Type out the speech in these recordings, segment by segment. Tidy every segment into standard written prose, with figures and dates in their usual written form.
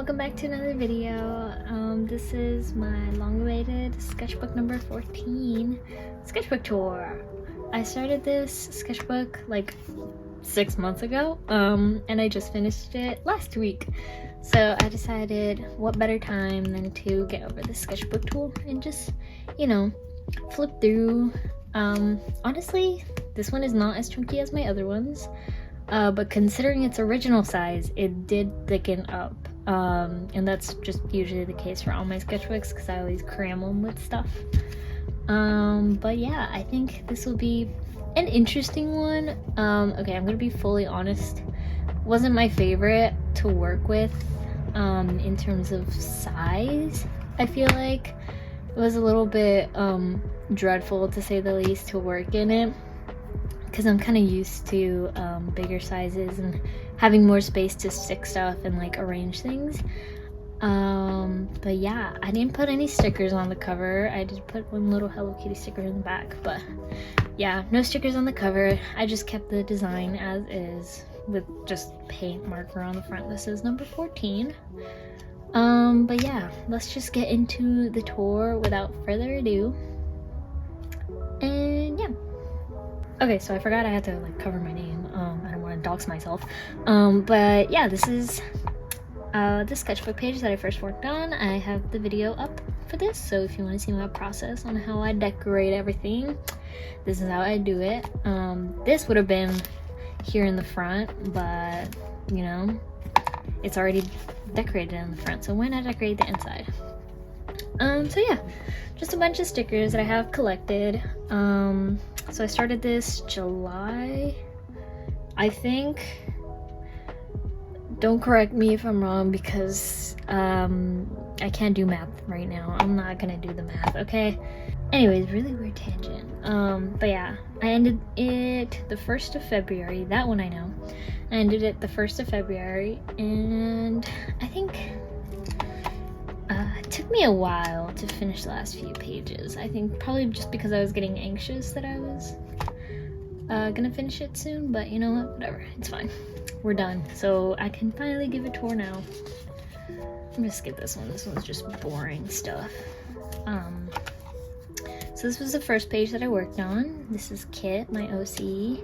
welcome back to another video. This is my long-awaited sketchbook number 14 sketchbook tour. I started this sketchbook like 6 months ago, and I just finished it last week. So I decided what better time than to get over the sketchbook tool and just, you know, flip through. Honestly, this one is not as chunky as my other ones. But considering its original size, it did thicken up, and that's just usually the case for all my sketchbooks because I always cram them with stuff. But yeah, I think this will be an interesting one. Okay, I'm gonna be fully honest, wasn't my favorite to work with in terms of size. I feel like it was a little bit dreadful, to say the least, to work in it, because I'm kind of used to bigger sizes and having more space to stick stuff and like arrange things. But yeah, I didn't put any stickers on the cover. I did put one little Hello Kitty sticker in the back, but yeah, no stickers on the cover. I just kept the design as is with just paint marker on the front that says number 14. But yeah, let's just get into the tour without further ado. And yeah. Okay, so I forgot I had to like cover my name. I don't want to dox myself. But yeah, this is the sketchbook page that I first worked on. I have the video up for this, so if you want to see my process on how I decorate everything, this is how I do it. This would have been here in the front, but you know, it's already decorated in the front, so why not decorate the inside? So yeah, just a bunch of stickers that I have collected. So I started this July, I think. Don't correct me if I'm wrong, because I can't do math right now. I'm not gonna do the math, okay? Anyways, really weird tangent. But yeah, I ended it the 1st of February. That one I know. I ended it the 1st of February, and I think it took me a while to finish the last few pages. I think probably just because I was getting anxious that I was gonna finish it soon, but you know what, whatever, it's fine. We're done, so I can finally give a tour now. I'm gonna skip this one. This one's just boring stuff. So this was the first page that I worked on. This is Kit, my OC,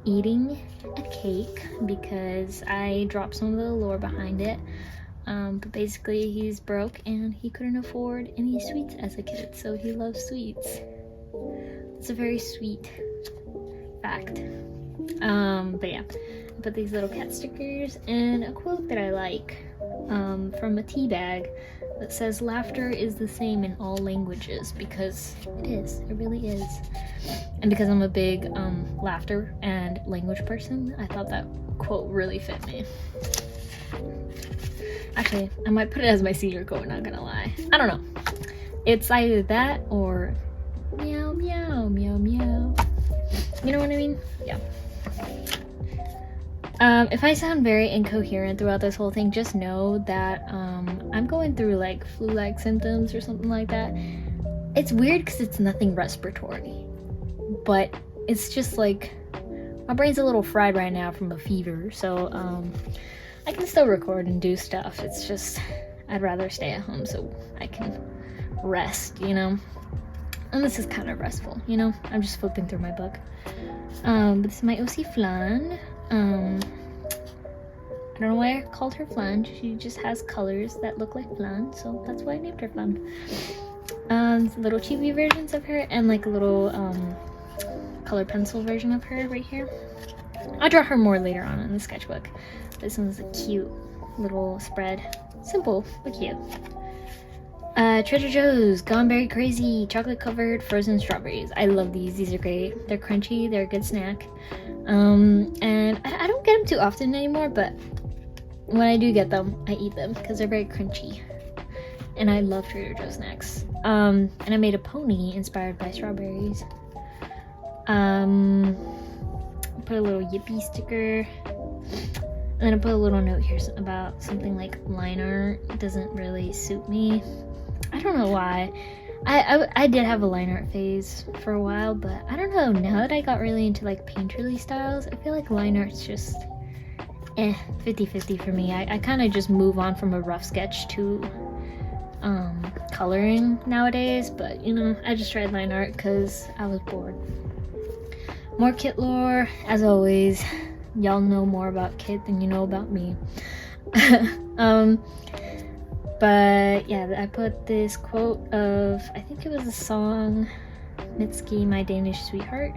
eating a cake because I dropped some of the lore behind it. But basically he's broke and he couldn't afford any sweets as a kid, so he loves sweets. It's a very sweet fact. But yeah, I put these little cat stickers and a quote that I like from a tea bag that says, "Laughter is the same in all languages," because it is, it really is. And because I'm a big laughter and language person, I thought that quote really fit me. Actually, I might put it as my senior quote, not gonna lie. I don't know. It's either that or meow, meow, meow, meow. You know what I mean? Yeah. If I sound very incoherent throughout this whole thing, just know that I'm going through like flu-like symptoms or something like that. It's weird because it's nothing respiratory, but it's just like my brain's a little fried right now from a fever, so I can still record and do stuff. It's just I'd rather stay at home so I can rest, you know? And this is kind of restful, you know? I'm just flipping through my book. But this is my OC Flan. I don't know why I called her Flan. She just has colors that look like Flan, so that's why I named her Flan. Little chibi versions of her and like a little color pencil version of her right here. I'll draw her more later on in the sketchbook. This one's a cute little spread. Simple, but cute. Trader Joe's Gone Berry Crazy chocolate covered frozen strawberries. I love these. These are great. They're crunchy. They're a good snack. And I don't get them too often anymore, but when I do get them, I eat them because they're very crunchy. And I love Trader Joe's snacks. And I made a pony inspired by strawberries. Put a little yippee sticker. And then I put a little note here about something like line art. It doesn't really suit me. I don't know why. I did have a line art phase for a while, but I don't know, now that I got really into like painterly styles, I feel like line art's just 50-50 for me. I kind of just move on from a rough sketch to coloring nowadays, but you know, I just tried line art because I was bored. More Kit lore, as always. Y'all know more about Kit than you know about me. But yeah, I put this quote of, I think it was a song, Mitski, My Danish Sweetheart.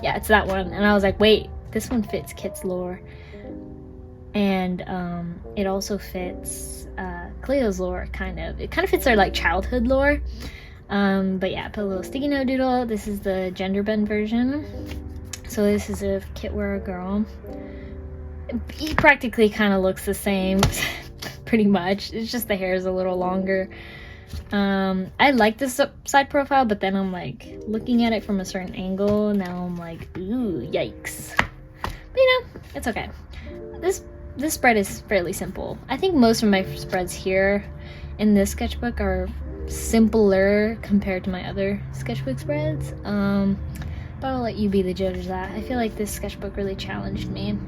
Yeah, it's that one. And I was like, wait, this one fits Kit's lore. And it also fits Cleo's lore, kind of. It kind of fits their like childhood lore. But yeah, I put a little sticky note doodle. This is the gender bend version. So this is if Kit were a girl. He practically kind of looks the same, pretty much. It's just the hair is a little longer. I like this side profile, but then I'm like looking at it from a certain angle. Now I'm like, ooh, yikes. But you know, it's okay. This spread is fairly simple. I think most of my spreads here in this sketchbook are simpler compared to my other sketchbook spreads. But I'll let you be the judge of that. I feel like this sketchbook really challenged me.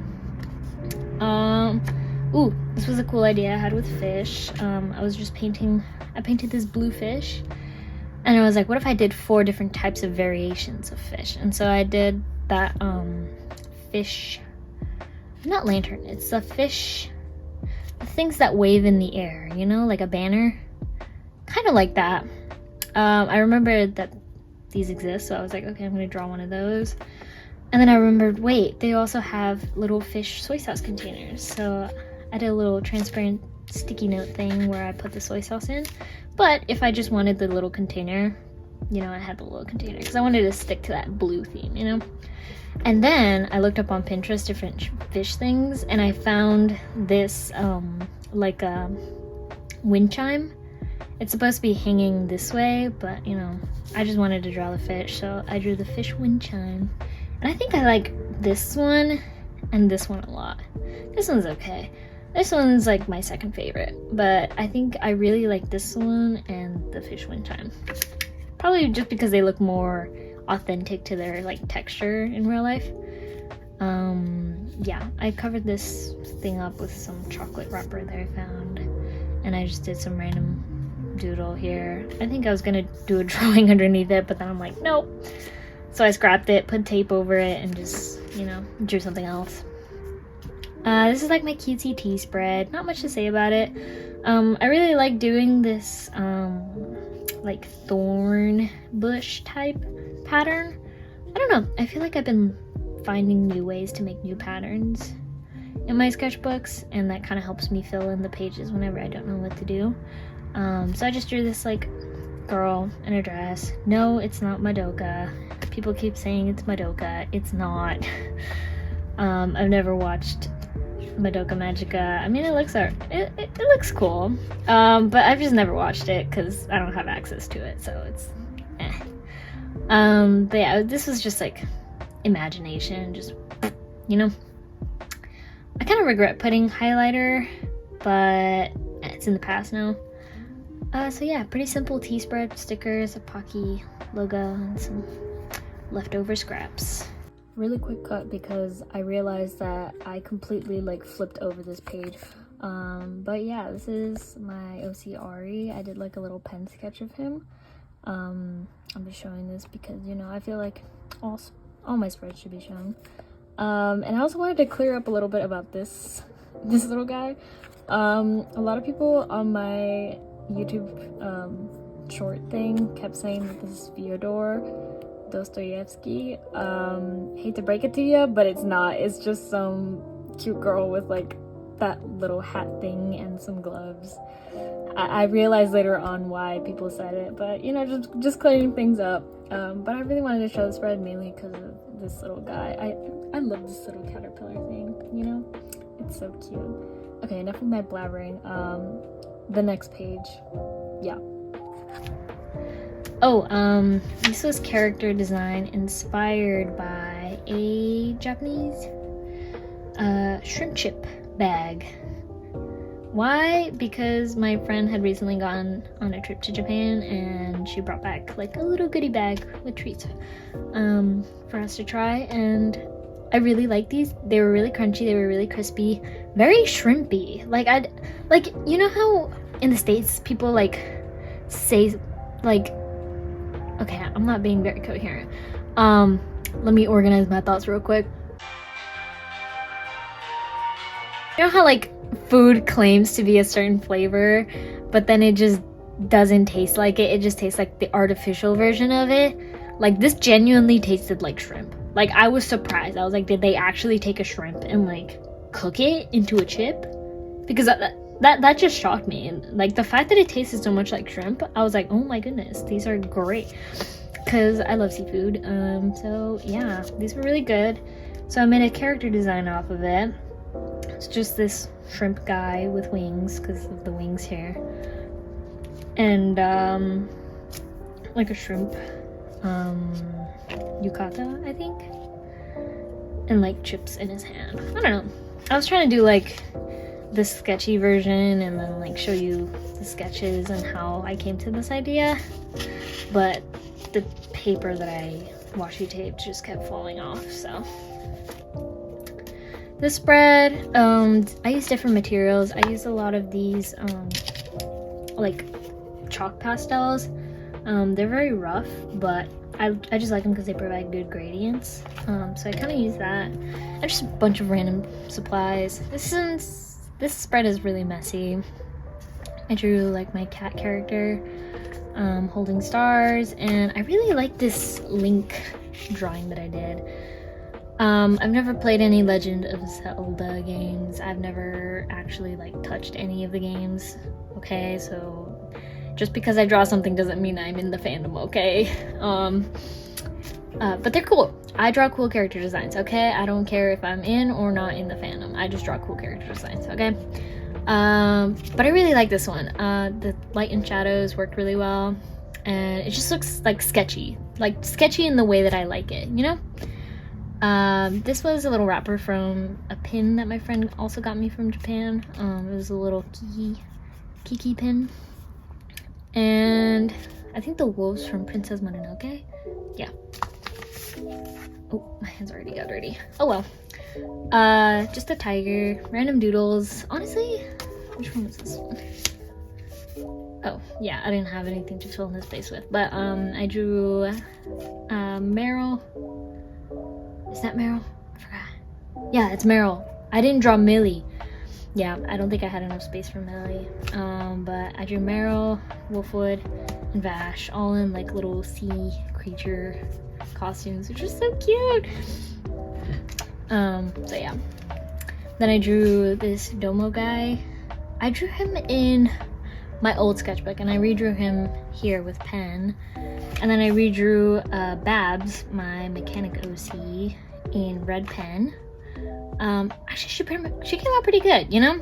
Ooh, this was a cool idea I had with fish. I was just I painted this blue fish, and I was like, what if I did 4 different types of variations of fish? And so I did that, fish, not lantern, it's a fish, the things that wave in the air, you know, like a banner, kind of like that. I remembered that these exist, so I was like, okay, I'm gonna draw one of those. And then I remembered, wait, they also have little fish soy sauce containers. So I did a little transparent sticky note thing where I put the soy sauce in. But if I just wanted the little container, you know, I had the little container because I wanted to stick to that blue theme, you know. And then I looked up on Pinterest different fish things, and I found this like a wind chime. It's supposed to be hanging this way, but you know, I just wanted to draw the fish, so I drew the fish wind chime. And I think I like this one and this one a lot. This one's okay. This one's like my second favorite, but I think I really like this one and the fish wind chime. Probably just because they look more authentic to their like texture in real life. Yeah, I covered this thing up with some chocolate wrapper that I found, and I just did some random doodle here. I think I was gonna do a drawing underneath it, but then I'm like, nope. So I scrapped it, put tape over it, and just, you know, drew something else. This is like my cutesy tea spread. Not much to say about it. I really like doing this like thorn bush type pattern. I don't know, I feel like I've been finding new ways to make new patterns in my sketchbooks, and that kind of helps me fill in the pages whenever I don't know what to do. So I just drew this like girl in a dress. No, it's not Madoka. People keep saying it's Madoka. It's not. I've never watched Madoka Magica. I mean, it looks cool, but I've just never watched it because I don't have access to it, so it's but yeah, this was just like imagination, just, you know. I kind of regret putting highlighter, but it's in the past now. So yeah, pretty simple tea spread, stickers, a Pocky logo, and some leftover scraps. Really quick cut because I realized that I completely like flipped over this page. But yeah, this is my OC Ari. I did like a little pen sketch of him. I'm just showing this because, you know, I feel like all my spreads should be shown. And I also wanted to clear up a little bit about this little guy. A lot of people on my YouTube short thing kept saying that this is Fyodor Dostoevsky. Hate to break it to you, but it's not. It's just some cute girl with like that little hat thing and some gloves. I realized later on why people said it, but you know, just clearing things up. But I really wanted to show the spread mainly because of this little guy. I love this little caterpillar thing, you know? It's so cute. Okay, enough of my blabbering. The next page. Yeah. Oh, this was character design inspired by a Japanese shrimp chip bag. Why? Because my friend had recently gone on a trip to Japan and she brought back like a little goodie bag with treats for us to try, and I really like these. They were really crunchy, they were really crispy, very shrimpy. Like you know how in the States people like say like, okay, I'm not being very coherent. Let me organize my thoughts real quick. You know how like food claims to be a certain flavor, but then it just doesn't taste like it. It just tastes like the artificial version of it. Like this genuinely tasted like shrimp. Like I was surprised. I was like, did they actually take a shrimp and like cook it into a chip? Because that just shocked me. And like the fact that it tasted so much like shrimp, I was like, oh my goodness, these are great. Because I love seafood. So yeah, these were really good. So I made a character design off of it. It's just this shrimp guy with wings because of the wings here. And like a shrimp yukata, I think, and like chips in his hand. I don't know, I was trying to do like the sketchy version and then like show you the sketches and how I came to this idea, but the paper that I washi taped just kept falling off. So this spread, I use different materials. I use a lot of these like chalk pastels. They're very rough, but I just like them because they provide good gradients. So I kind of use that. And just a bunch of random supplies. This spread is really messy. I drew like my cat character holding stars, and I really like this Link drawing that I did. I've never played any Legend of Zelda games. I've never actually like touched any of the games. Okay, so just because I draw something doesn't mean I'm in the fandom, okay? But they're cool. I draw cool character designs, okay? I don't care if I'm in or not in the fandom. I just draw cool character designs, okay? But I really like this one. The light and shadows worked really well. And it just looks like sketchy. Like sketchy in the way that I like it, you know? This was a little wrapper from a pin that my friend also got me from Japan. It was a little kiki pin. And I think the wolves from Princess Mononoke. Yeah. Oh, my hands already got dirty. Oh well. Just a tiger, random doodles. Honestly, which one was this one? Oh, yeah, I didn't have anything to fill in this space with. But I drew Meryl. Is that Meryl? I forgot. Yeah, it's Meryl. I didn't draw Millie. Yeah, I don't think I had enough space for Millie. But I drew Meryl, Wolfwood, and Vash, all in like little sea creature costumes, which is so cute. So yeah. Then I drew this Domo guy. I drew him in my old sketchbook, and I redrew him here with pen. And then I redrew Babs, my mechanic OC, in red pen. Actually, she came out pretty good, you know?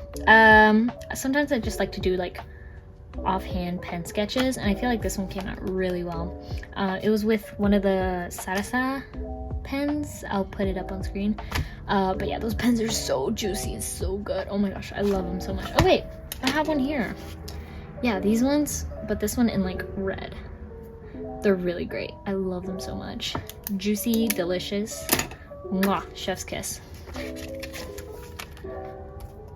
Sometimes I just like to do like offhand pen sketches, and I feel like this one came out really well. It was with one of the Sarasa pens. I'll put it up on screen. But yeah, those pens are so juicy and so good. Oh my gosh, I love them so much. Oh wait, I have one here. Yeah, these ones, but this one in like red. They're really great. I love them so much. Juicy, delicious. Mwah, chef's kiss.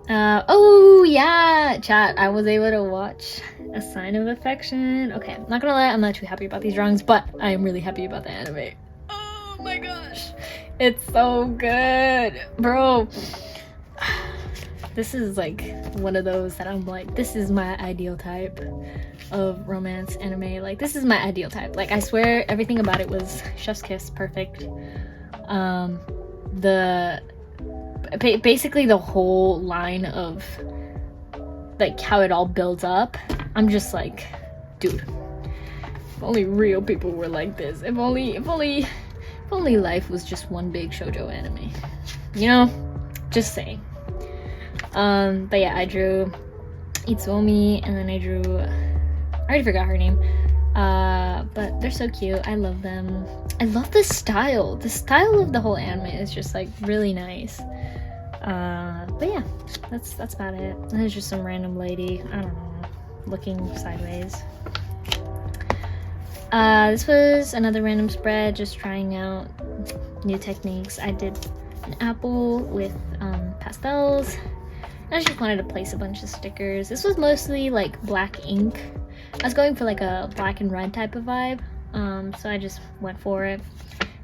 Oh yeah, chat, I was able to watch A Sign of Affection. Okay, I'm not gonna lie, I'm not too happy about these drawings, but I am really happy about the anime. Oh my gosh, it's so good, bro. This is like one of those that I'm like, this is my ideal type of romance anime. Like, this is my ideal type. Like, I swear everything about it was chef's kiss, perfect. Basically the whole line of like how it all builds up, I'm just like, dude, if only real people were like this. If only life was just one big shoujo anime, you know? Just saying. But yeah, I drew Itsuomi, and then I already forgot her name. But they're so cute. I love them. I love the style. The style of the whole anime is just like really nice. But yeah, that's about it. And there's just some random lady, I don't know, looking sideways. This was another random spread, just trying out new techniques. I did an apple with pastels. I just wanted to place a bunch of stickers. This was mostly like black ink. I was going for like a black and red type of vibe, so I just went for it.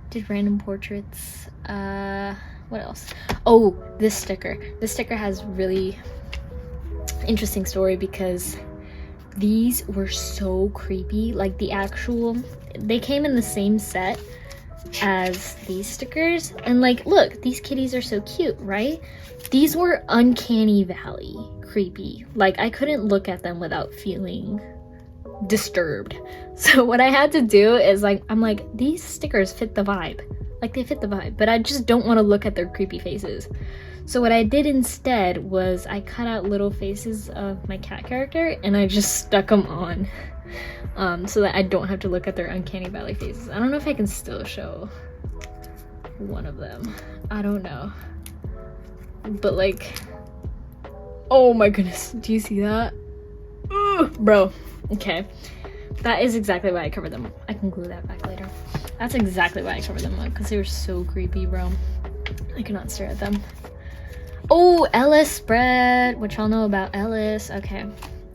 Did random portraits. What else? Oh, this sticker. This sticker has really interesting story because these were so creepy. Like they came in the same set as these stickers, and like, look, these kitties are so cute, right? These were uncanny valley creepy. Like, I couldn't look at them without feeling disturbed. So what I had to do is like, I'm like, these stickers fit the vibe. Like, they fit the vibe, but I just don't want to look at their creepy faces. So what I did instead was I cut out little faces of my cat character and I just stuck them on, so that I don't have to look at their uncanny valley faces. I don't know if I can still show one of them. I don't know. But like, oh my goodness, do you see that? Ugh, bro. Okay, that is exactly why I covered them up. I can glue that back later. That's exactly why I covered them up, because they were so creepy, bro. I could not stare at them. Oh, Ellis spread. What y'all know about Ellis? Okay,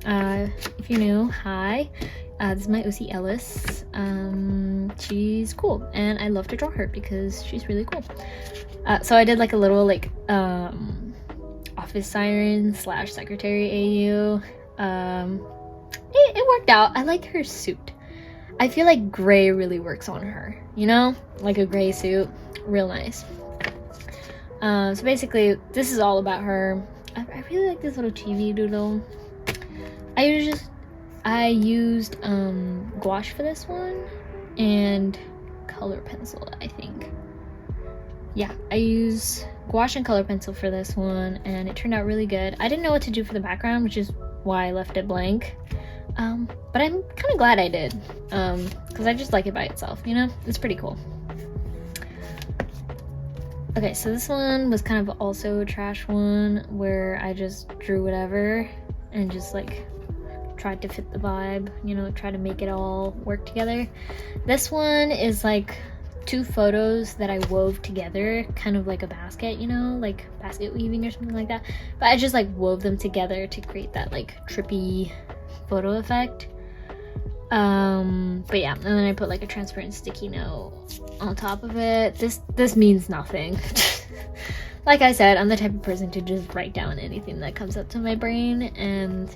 if you're new, hi. This is my OC Ellis. She's cool, and I love to draw her because she's really cool. So I did like a little like office siren / secretary AU. It worked out. I like her suit. I feel like gray really works on her, you know, like a gray suit, real nice. So basically this is all about her. I really like this little chibi doodle. I used gouache for this one and color pencil, I think. Yeah, I used gouache and color pencil for this one, and it turned out really good. I didn't know what to do for the background, which is why I left it blank. But I'm kind of glad I did, because I just like it by itself, you know? It's pretty cool. Okay, so this one was kind of also a trash one where I just drew whatever and just like tried to fit the vibe, you know, try to make it all work together. This one is like 2 photos that I wove together, kind of like a basket, you know, like basket weaving or something like that. But I just like wove them together to create that like trippy photo effect. But yeah, and then I put like a transparent sticky note on top of it. This means nothing. Like I said, I'm the type of person to just write down anything that comes up to my brain, and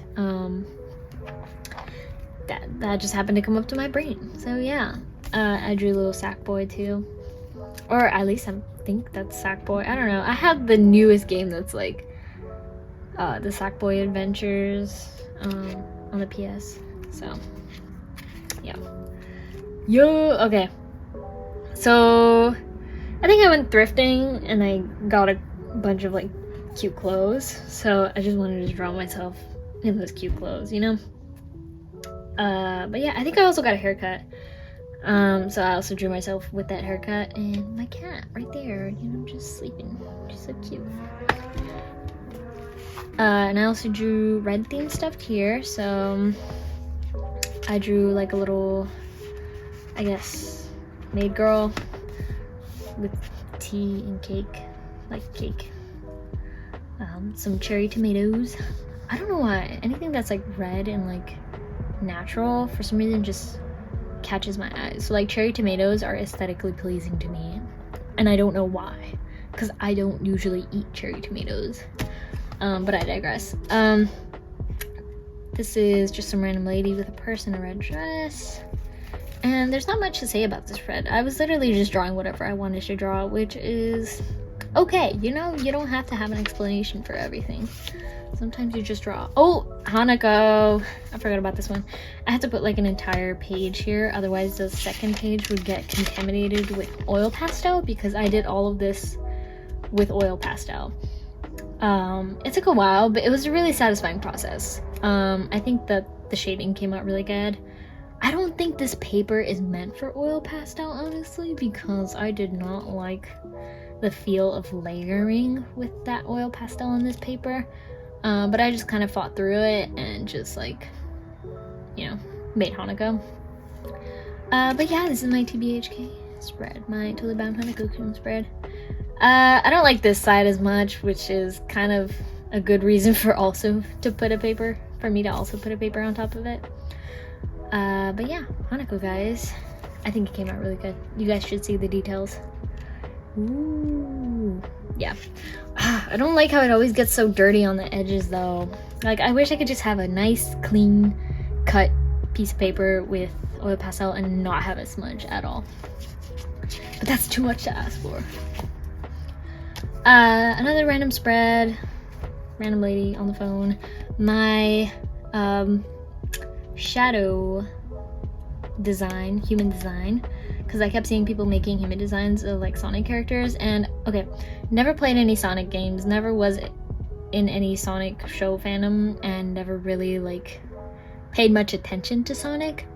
that just happened to come up to my brain. So yeah, I drew a little sack boy too, or at least I think that's sack boy. I don't know. I have the newest game that's like the Sack Boy Adventures on the PS. So yeah. Okay, so I think I went thrifting and I got a bunch of like cute clothes, so I just wanted to draw myself in those cute clothes, you know. But yeah, I think I also got a haircut, so I also drew myself with that haircut, and my cat right there, you know, just sleeping. She's so cute. And I also drew red themed stuff here, so I drew like a little, I guess, maid girl with tea and cake, like cake. Some cherry tomatoes. I don't know why, anything that's like red and like natural for some reason just catches my eyes. So like cherry tomatoes are aesthetically pleasing to me, and I don't know why, because I don't usually eat cherry tomatoes. But I digress. This is just some random lady with a purse and a red dress. And there's not much to say about this spread. I was literally just drawing whatever I wanted to draw, which is okay. You know, you don't have to have an explanation for everything. Sometimes you just draw. Oh, Hanako. I forgot about this one. I had to put like an entire page here, otherwise the second page would get contaminated with oil pastel, because I did all of this with oil pastel. It took a while, but it was a really satisfying process. I think that the shading came out really good. I don't think this paper is meant for oil pastel, honestly, because I did not like the feel of layering with that oil pastel on this paper. But I just kind of fought through it and just like, you know, made Hanako. But yeah, this is my TBHK spread, my Totally Bound Hanako spread. I don't like this side as much, which is kind of a good reason for also to put a paper, for me to also put a paper on top of it. But yeah, Hanako, guys. I think it came out really good. You guys should see the details. Ooh, yeah. I don't like how it always gets so dirty on the edges though. Like, I wish I could just have a nice, clean, cut piece of paper with oil pastel and not have it smudge at all. But that's too much to ask for. Another random spread. Random lady on the phone. My shadow design, human design, because I kept seeing people making human designs of like Sonic characters. And okay, never played any Sonic games, never was in any Sonic show fandom, and never really like paid much attention to Sonic,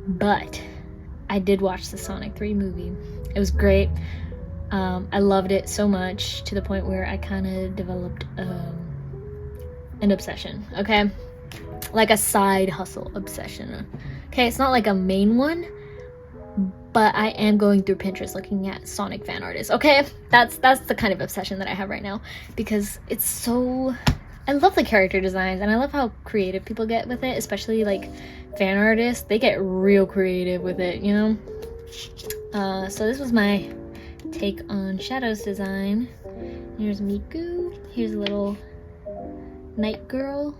but I did watch the Sonic 3 movie. It was great. I loved it so much to the point where I kind of developed an obsession, okay? Like a side hustle obsession. Okay, it's not like a main one, but I am going through Pinterest looking at Sonic fan artists, okay? That's the kind of obsession that I have right now, because it's so... I love the character designs, and I love how creative people get with it, especially like fan artists. They get real creative with it, you know? So this was my take on Shadow's design. Here's Miku. Here's a little night girl.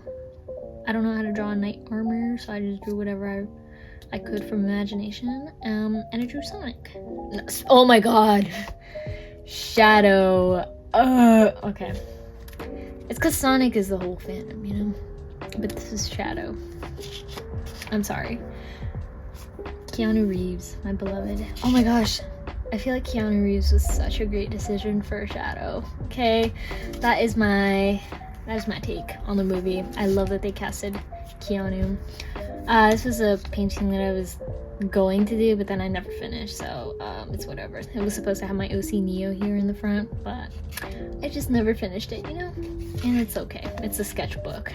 I don't know how to draw a knight armor, so I just drew whatever I could from imagination. And I drew Sonic. Oh my god. Shadow. Okay. It's because Sonic is the whole fandom, you know? But this is Shadow. I'm sorry. Keanu Reeves, my beloved. Oh my gosh. I feel like Keanu Reeves was such a great decision for Shadow. Okay? That is my take on the movie. I love that they casted Keanu. This was a painting that I was going to do, but then I never finished, so it's whatever. It was supposed to have my OC Neo here in the front, but I just never finished it, you know? And it's okay. It's a sketchbook.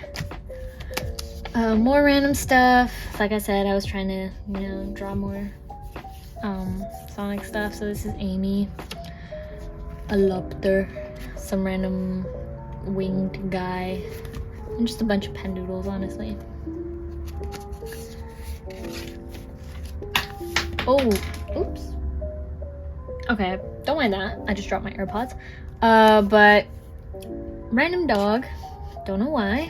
More random stuff. Like I said, I was trying to, you know, draw more Sonic stuff. So this is Amy, a Lopter, some random winged guy, and just a bunch of pen doodles, honestly. Oh, oops. Okay, don't mind that. I just dropped my AirPods. But random dog, don't know why.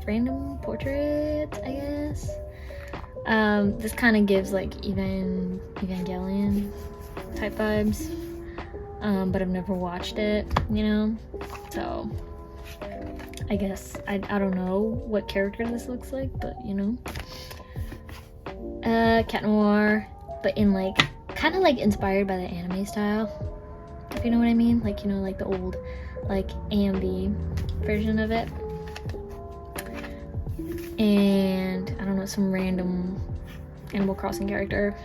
Random portrait, I guess. This kind of gives like Evangelion type vibes. But I've never watched it, you know? So I guess I don't know what character this looks like, but you know. Cat Noir, but in like kind of like inspired by the anime style, if you know what I mean, like, you know, like the old like AMV version of it. And I don't know, some random Animal Crossing character,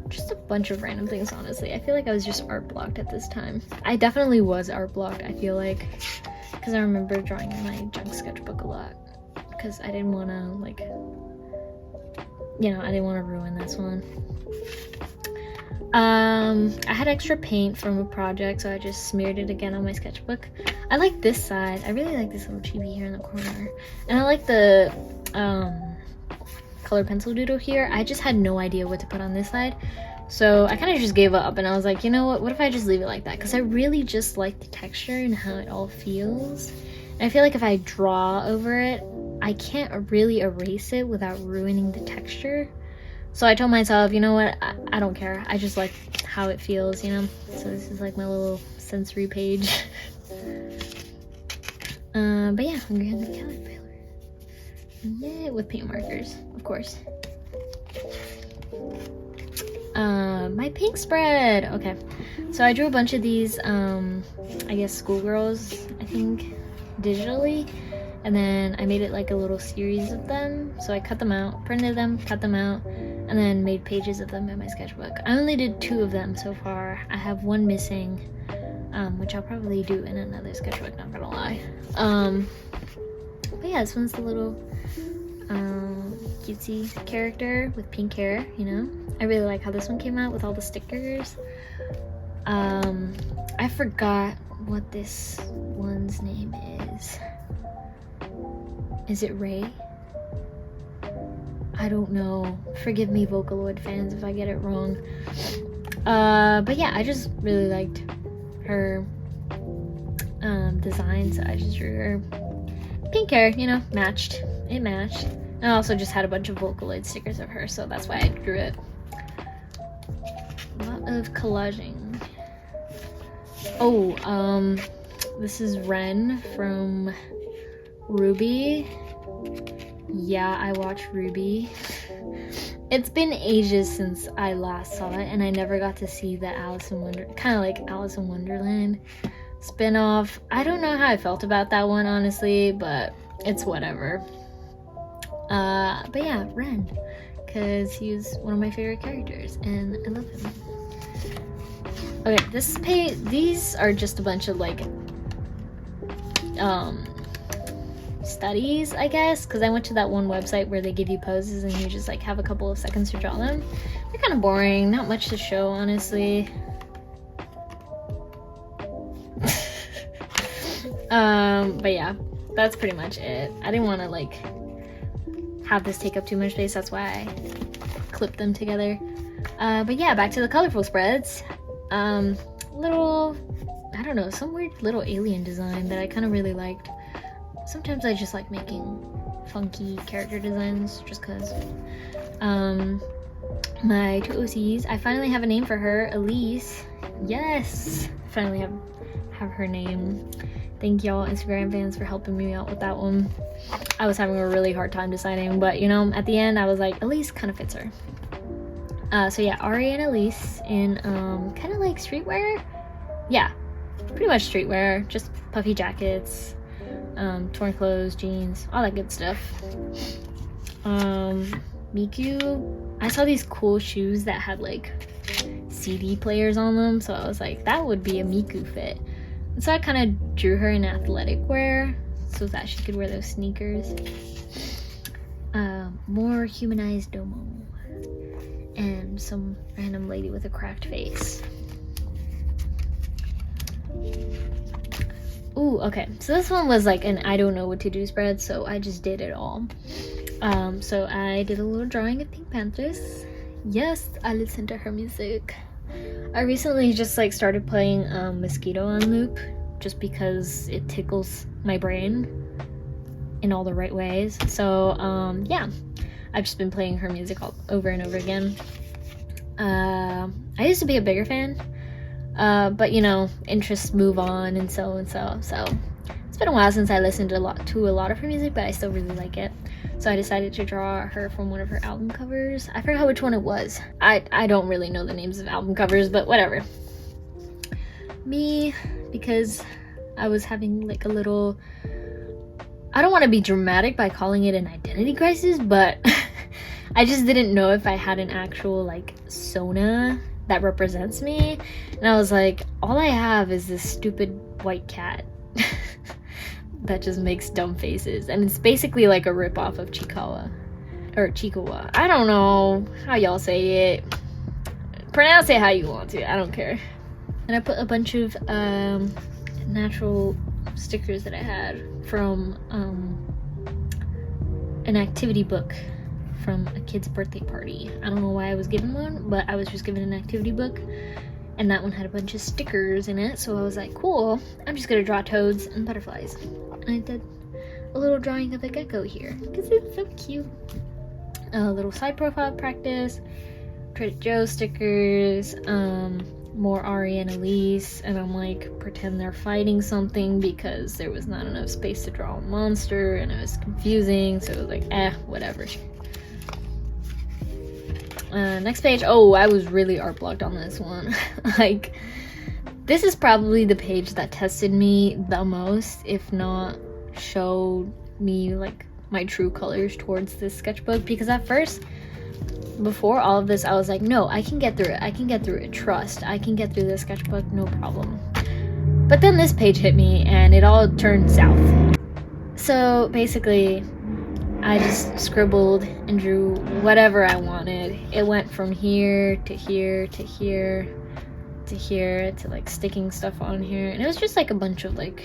just a bunch of random things, honestly. I feel like I was just art blocked at this time. I definitely was art blocked, I feel like, because I remember drawing in my junk sketchbook a lot, because I didn't want to like, you know, I didn't want to ruin this one. I had extra paint from a project, so I just smeared it again on my sketchbook. I like this side. I really like this little chibi here in the corner. And I like the color pencil doodle here. I just had no idea what to put on this side. So I kind of just gave up, and I was like, you know what if I just leave it like that? Because I really just like the texture and how it all feels. And I feel like if I draw over it, I can't really erase it without ruining the texture. So I told myself, you know what, I don't care. I just like how it feels, you know? So this is like my little sensory page. But yeah, I'm gonna have the caterpillar. Yeah, with paint markers, of course. My pink spread. Okay, so I drew a bunch of these, I guess schoolgirls, I think, digitally. And then I made it like a little series of them. So I cut them out, printed them, cut them out, and then made pages of them in my sketchbook. I only did 2 of them so far. I have 1 missing, which I'll probably do in another sketchbook, not gonna lie. But yeah, this one's the little cutesy character with pink hair, you know? I really like how this one came out with all the stickers. I forgot what this one's name is. Is it Ray? I don't know. Forgive me, Vocaloid fans, if I get it wrong. But yeah, I just really liked her design, so I just drew her pink hair, you know, matched. It matched. And I also just had a bunch of Vocaloid stickers of her, so that's why I drew it. A lot of collaging. Oh, this is Ren from Ruby. Yeah, I watch Ruby. It's been ages since I last saw it, and I never got to see the kind of like Alice in Wonderland spin-off. I don't know how I felt about that one, honestly, but it's whatever. But yeah, Ren, because he's one of my favorite characters, and I love him. Okay, these are just a bunch of like studies, I guess, because I went to that one website where they give you poses and you just like have a couple of seconds to draw them. They're kind of boring, not much to show, honestly. But yeah, that's pretty much it. I didn't want to like have this take up too much space, that's why I clipped them together. But yeah, back to the colorful spreads. Little, I don't know, some weird little alien design that I kind of really liked. Sometimes I just like making funky character designs just because. My two OCs, I finally have a name for her, Ellis. Yes, finally have her name. Thank y'all Instagram fans for helping me out with that one. I was having a really hard time deciding, but you know, at the end I was like, Ellis kind of fits her. So yeah, Ari and Ellis in kind of like streetwear. Yeah, pretty much streetwear, just puffy jackets, torn clothes, jeans, all that good stuff. Miku, I saw these cool shoes that had like CD players on them, so I was like, that would be a Miku fit. And so I kind of drew her in athletic wear so that she could wear those sneakers. More humanized Domo. And some random lady with a cracked face. Ooh, okay. So this one was like an I don't know what to do spread, so I just did it all. So I did a little drawing of pink panthers. Yes, I listen to her music. I recently just like started playing Mosquito on loop just because it tickles my brain in all the right ways. So yeah, I've just been playing her music all over and over again. I used to be a bigger fan, but you know, interests move on and so. So it's been a while since I listened to a lot of her music, but I still really like it. So I decided to draw her from one of her album covers. I forgot which one it was. I don't really know the names of album covers, but whatever. Me, because I was having like a little, I don't want to be dramatic by calling it an identity crisis, but I just didn't know if I had an actual like Sona that represents me. And I was like, all I have is this stupid white cat that just makes dumb faces, and it's basically like a ripoff of Chikawa or Chikawa. I don't know how y'all say it. Pronounce it how you want to. I don't care. And I put a bunch of natural stickers that I had from an activity book from a kid's birthday party. I don't know why I was given one, but I was just given an activity book, and that one had a bunch of stickers in it, so I was like, cool, I'm just gonna draw toads and butterflies. And I did a little drawing of a gecko here because it's so cute. A little side profile practice, Trader Joe stickers, more Ari and Elise, and I'm like, pretend they're fighting something because there was not enough space to draw a monster and it was confusing, so it was like, whatever. Next page. Oh, I was really art blocked on this one. Like, this is probably the page that tested me the most, if not showed me like my true colors towards this sketchbook, because at first, before all of this, I was like, no, I can get through it, trust, I can get through this sketchbook, no problem. But then this page hit me and it all turned south. So basically, I just scribbled and drew whatever I wanted. It went from here to here to here. to here to like sticking stuff on here, and it was just like a bunch of like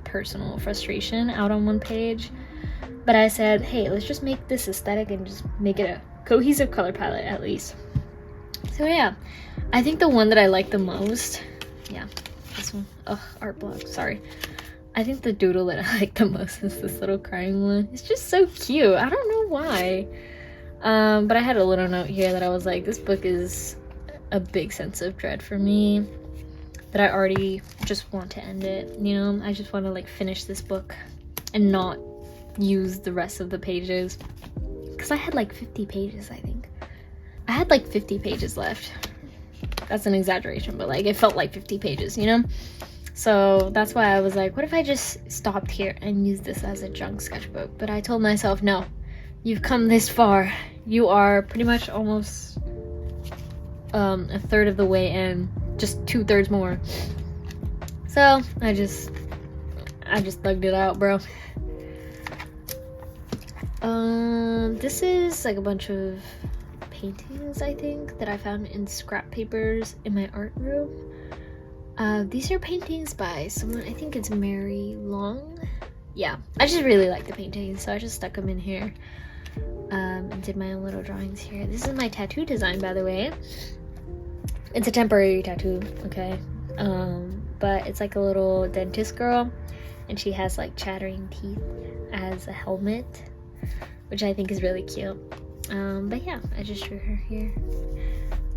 personal frustration out on one page. But I said, hey, let's just make this aesthetic and just make it a cohesive color palette at least. So yeah, I think the one that I like the most, yeah, this one, ugh, art block, sorry. I think the doodle that I like the most is this little crying one. It's just so cute. I don't know why. But I had a little note here that I was like, this book is a big sense of dread for me, that I already just want to end it, you know? I just want to like finish this book and not use the rest of the pages, because I had like 50 pages. I think I had like 50 pages left. That's an exaggeration, but like it felt like 50 pages, you know? So that's why I was like, what if I just stopped here and used this as a junk sketchbook? But I told myself, no, you've come this far. You are pretty much almost a third of the way in, just 2/3 more. So I just thugged it out, bro. This is like a bunch of paintings, I think, that I found in scrap papers in my art room. These are paintings by someone, I think it's Mary Long. Yeah, I just really like the paintings, so I just stuck them in here. And did my own little drawings here. This is my tattoo design, by the way. It's a temporary tattoo, okay? But it's like a little dentist girl, and she has like chattering teeth as a helmet, which I think is really cute. But yeah, I just drew her here.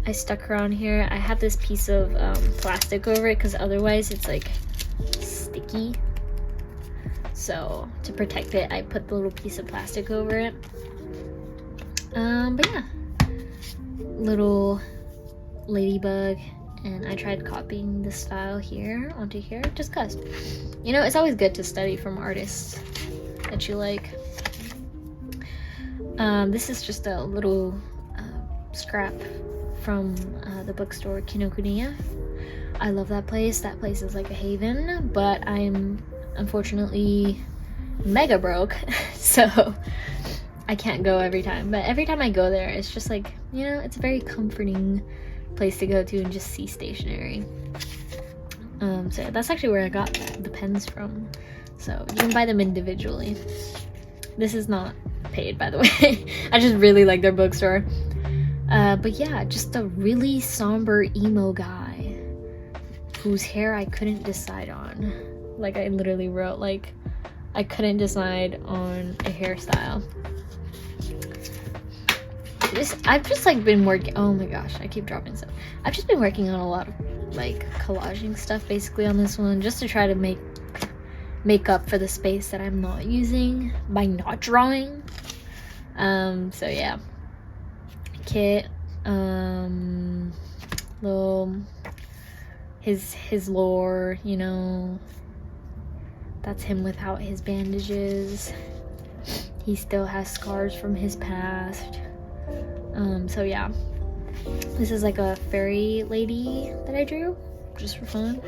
I stuck her on here. I have this piece of plastic over it because otherwise it's like sticky. So to protect it, I put the little piece of plastic over it. But yeah, little ladybug, and I tried copying the style here onto here just cause, you know, it's always good to study from artists that you like. This is just a little scrap from the bookstore Kinokuniya. I love that place. That place is like a haven, but I'm unfortunately mega broke, so I can't go every time. But every time I go there, it's just like, you know, it's a very comforting place to go to and just see stationery. So that's actually where I got the pens from. So you can buy them individually. This is not paid, by the way. I just really like their bookstore. But yeah, just a really somber emo guy whose hair I couldn't decide on. Like I literally wrote, like, I couldn't decide on a hairstyle. I've just like been working, oh my gosh, I keep dropping stuff. I've just been working on a lot of like collaging stuff basically on this one, just to try to make up for the space that I'm not using by not drawing. So yeah, Kit, little his lore, you know, that's him without his bandages. He still has scars from his past. So yeah, this is like a fairy lady that I drew just for fun.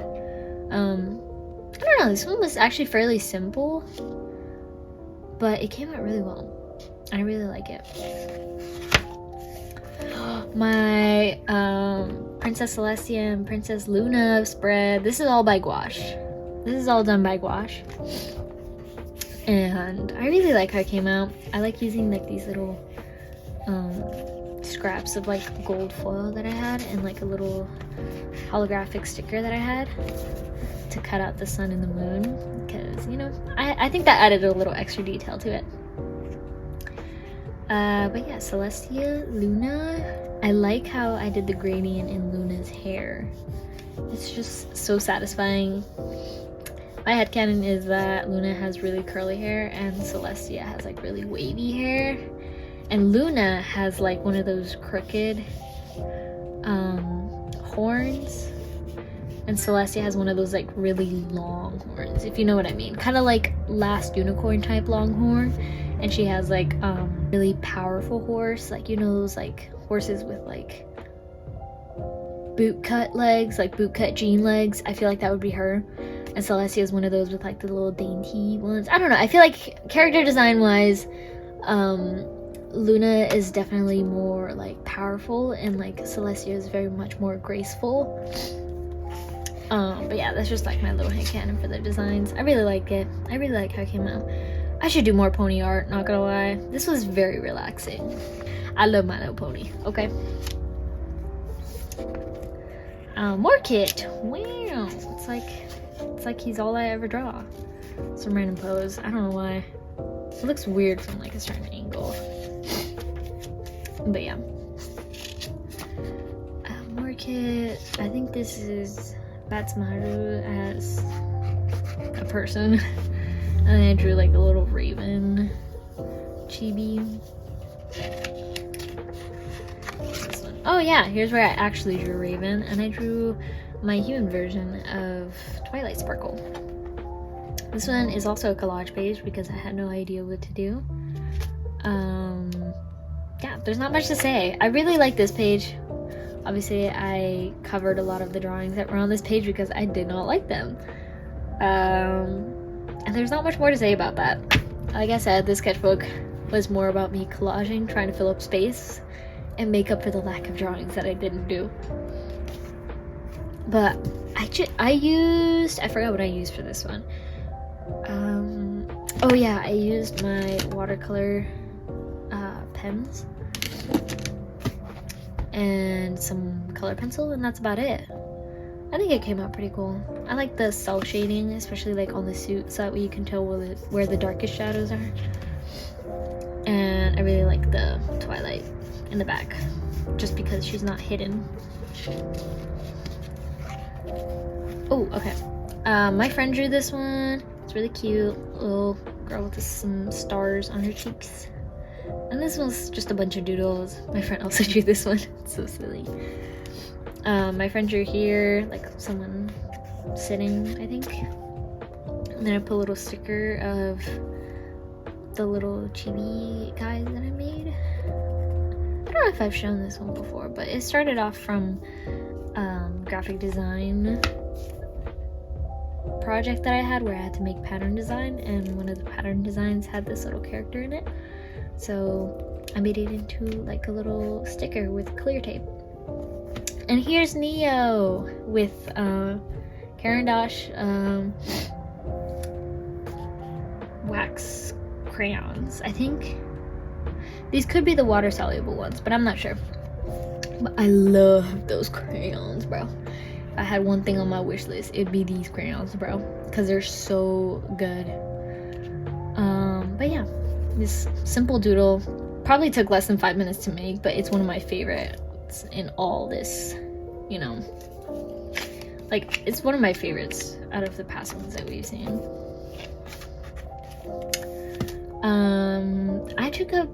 I don't know, this one was actually fairly simple, but it came out really well. I really like it. My Princess Celestia and Princess Luna spread, this is all by gouache. This is all done by gouache, and I really like how it came out. I like using like these little scraps of like gold foil that I had, and like a little holographic sticker that I had to cut out the sun and the moon, because, you know, I think that added a little extra detail to it. But yeah, Celestia, Luna, I like how I did the gradient in Luna's hair. It's just so satisfying. My headcanon is that Luna has really curly hair and Celestia has like really wavy hair. And Luna has like one of those crooked horns, and Celestia has one of those like really long horns, if you know what I mean. Kind of like Last Unicorn type long horn. And she has like really powerful horse, like, you know, those like horses with like boot cut legs, like boot cut jean legs. I feel like that would be her. And Celestia is one of those with like the little dainty ones. I don't know, I feel like character design wise, Luna is definitely more like powerful, and like Celestia is very much more graceful. But yeah, that's just like my little headcanon for the designs. I really like it. I really like how it came out. I should do more pony art, not gonna lie. This was very relaxing. I love my little pony, okay? More kit. Wow. It's like he's all I ever draw. Some random pose. I don't know why. It looks weird from like a certain angle. But yeah. More kit. I think this is Batsumaru as a person. And I drew like a little raven chibi. This one. Oh yeah, here's where I actually drew Raven, and I drew my human version of Twilight Sparkle. This one is also a collage page because I had no idea what to do. Yeah, there's not much to say. I really like this page. Obviously, I covered a lot of the drawings that were on this page because I did not like them. And there's not much more to say about that. Like I said, this sketchbook was more about me collaging, trying to fill up space, and make up for the lack of drawings that I didn't do. But I forgot what I used for this one. Oh yeah, I used my watercolor pens and some color pencil, and that's about it. I think it came out pretty cool. I like the cell shading, especially like on the suit, so that way you can tell where the darkest shadows are. And I really like the Twilight in the back, just because she's not hidden. Oh, okay. My friend drew this one. It's really cute. Little girl with some stars on her cheeks. And this one's just a bunch of doodles. My friend also drew this one. It's so silly. My friend drew here, like someone sitting, I think. And then I put a little sticker of the little chibi guys that I made. I don't know if I've shown this one before, but it started off from graphic design project that I had where I had to make pattern design, and one of the pattern designs had this little character in it. So I made it into like a little sticker with clear tape. And here's Neo with Caran d'Ache wax crayons. I think these could be the water soluble ones, but I'm not sure. But I love those crayons, bro. If I had one thing on my wish list, it'd be these crayons, bro, because they're so good. But yeah, this simple doodle probably took less than 5 minutes to make, but it's one of my favorites in all this, you know, like it's one of my favorites out of the past ones that we've seen. I took a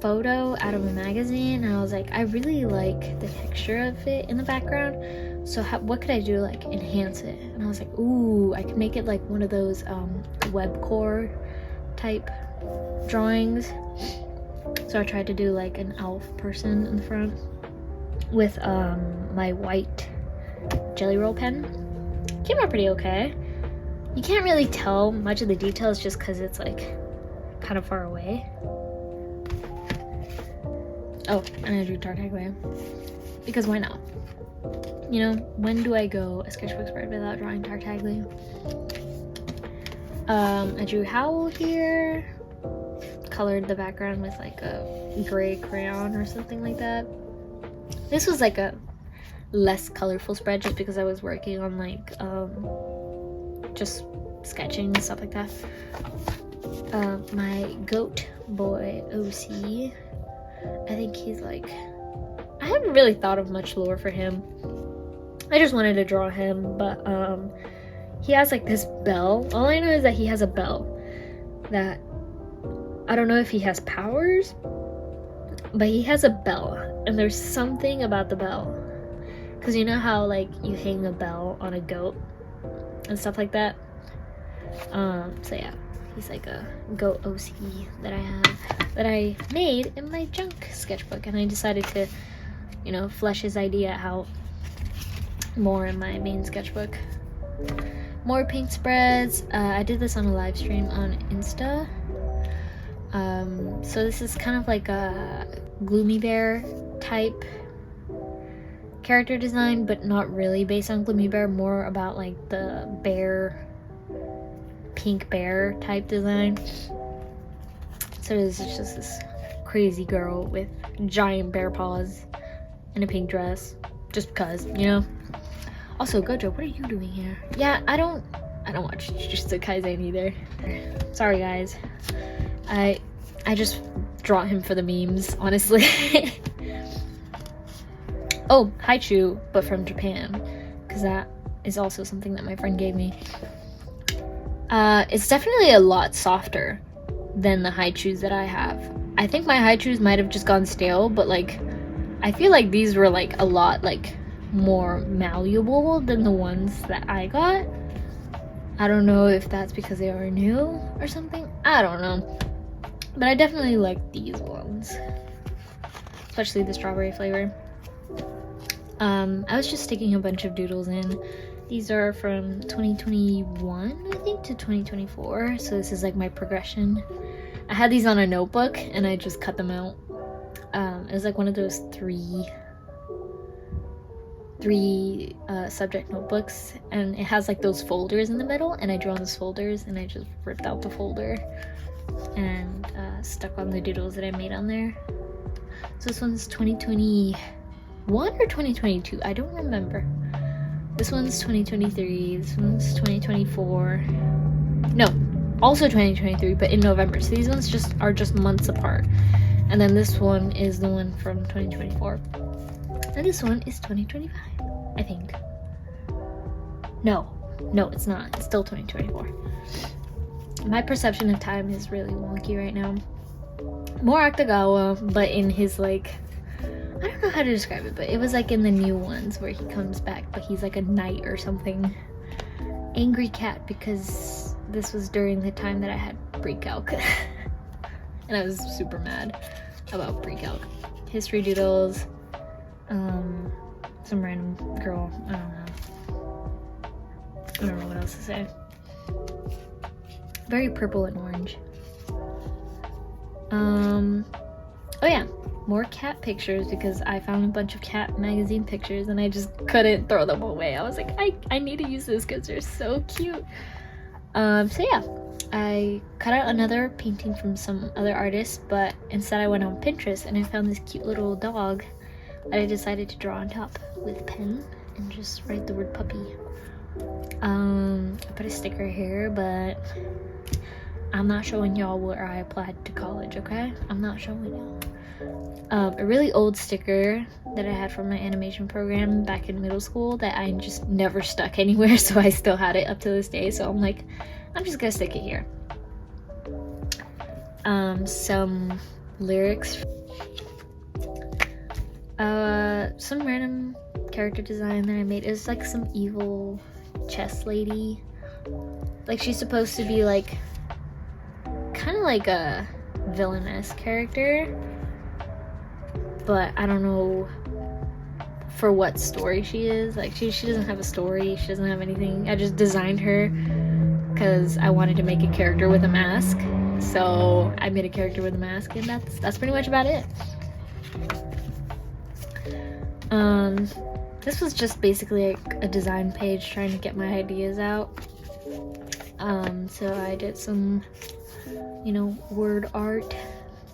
photo out of a magazine and I was like, I really like the texture of it in the background, so what could I do to like enhance it? And I was like, ooh, I could make it like one of those Webcore type drawings. So I tried to do like an elf person in the front with my white jelly roll pen. Came out pretty okay. You can't really tell much of the details just because it's like kind of far away. Oh, and I drew tarag because why not? You know, when do I go a sketchbook spread without drawing tarag? I drew Howl here, colored the background with like a gray crayon or something like that. This was like a less colorful spread just because I was working on like just sketching and stuff like that. My goat boy OC, I think he's like, I haven't really thought of much lore for him. I just wanted to draw him, but he has like this bell. All I know is that he has a bell that I don't know if he has powers, but he has a bell, and there's something about the bell, because you know how like you hang a bell on a goat and stuff like that. So yeah, he's like a goat OC that I have, that I made in my junk sketchbook, and I decided to, you know, flesh his idea out more in my main sketchbook. More paint spreads. I did this on a live stream on Insta. So this is kind of like a Gloomy Bear type character design, but not really based on Gloomy Bear, more about like the bear, pink bear type design. So it's just this crazy girl with giant bear paws and a pink dress, just because, you know. Also, Gojo, what are you doing here? Yeah, I don't watch Jujutsu Kaisen either. Sorry guys, I just draw him for the memes, honestly. Oh, haichu, but from Japan, because that is also something that my friend gave me. It's definitely a lot softer than the haichus that I have. I think my haichus might have just gone stale, but like I feel like these were like a lot like more malleable than the ones that I got. I don't know if that's because they are new or something. I don't know. But I definitely like these ones, especially the strawberry flavor. I was just sticking a bunch of doodles in. These are from 2021, I think, to 2024. So this is like my progression. I had these on a notebook and I just cut them out. It was like one of those three subject notebooks, and it has like those folders in the middle, and I drew on those folders and I just ripped out the folder and stuck on the doodles that I made on there. So this one's 2021 or 2022, I don't remember. This one's 2023, this one's 2024. No, also 2023, but in November. So these ones are just months apart. And then this one is the one from 2024. And this one is 2025, I think. No, it's not. It's still 2024. My perception of time is really wonky right now. More Akutagawa, but in his like, I don't know how to describe it, but it was like in the new ones where he comes back, but he's like a knight or something. Angry cat, because this was during the time that I had pre-calc. And I was super mad about pre-calc. History doodles. Some random girl. I don't know what else to say. Very purple and orange. Oh yeah, more cat pictures, because I found a bunch of cat magazine pictures and I just couldn't throw them away. I was like, I need to use this because they're so cute. So yeah, I cut out another painting from some other artist, but instead I went on Pinterest and I found this cute little dog that I decided to draw on top with pen and just write the word puppy. I put a sticker here, but I'm not showing y'all where I applied to college, okay? I'm not showing y'all. A really old sticker that I had from my animation program back in middle school that I just never stuck anywhere, so I still had it up to this day. So I'm like, I'm just gonna stick it here. Some lyrics. Some random character design that I made. It was like some evil chess lady. Like she's supposed to be like kind of like a villainous character, but I don't know for what story she is. Like she doesn't have a story, she doesn't have anything. I just designed her because I wanted to make a character with a mask, so I made a character with a mask, and that's pretty much about it. This was just basically like a design page trying to get my ideas out. So I did some, you know, word art,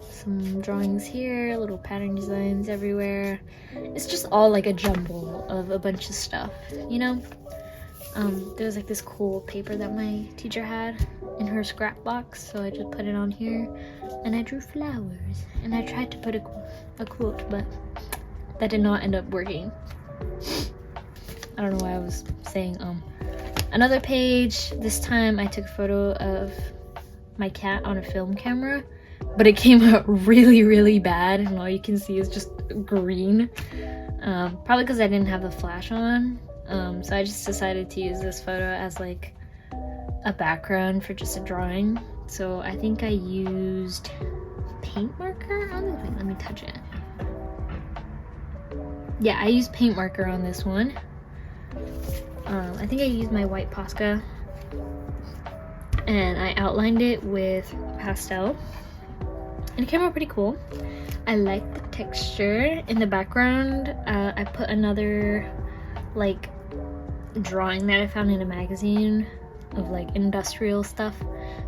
some drawings here, little pattern designs everywhere. It's just all like a jumble of a bunch of stuff, you know? There was like this cool paper that my teacher had in her scrap box, so I just put it on here, and I drew flowers, and I tried to put a quote, but that did not end up working. I don't know why I was saying Another page, this time I took a photo of my cat on a film camera, but it came out really, really bad, and all you can see is just green. Probably because I didn't have the flash on. So I just decided to use this photo as like a background for just a drawing. So I think I used paint marker on this. Wait, let me touch it. Yeah, I used paint marker on this one. I think I used my white Posca, and I outlined it with pastel, and it came out pretty cool. I like the texture. In the background, I put another like drawing that I found in a magazine of like industrial stuff,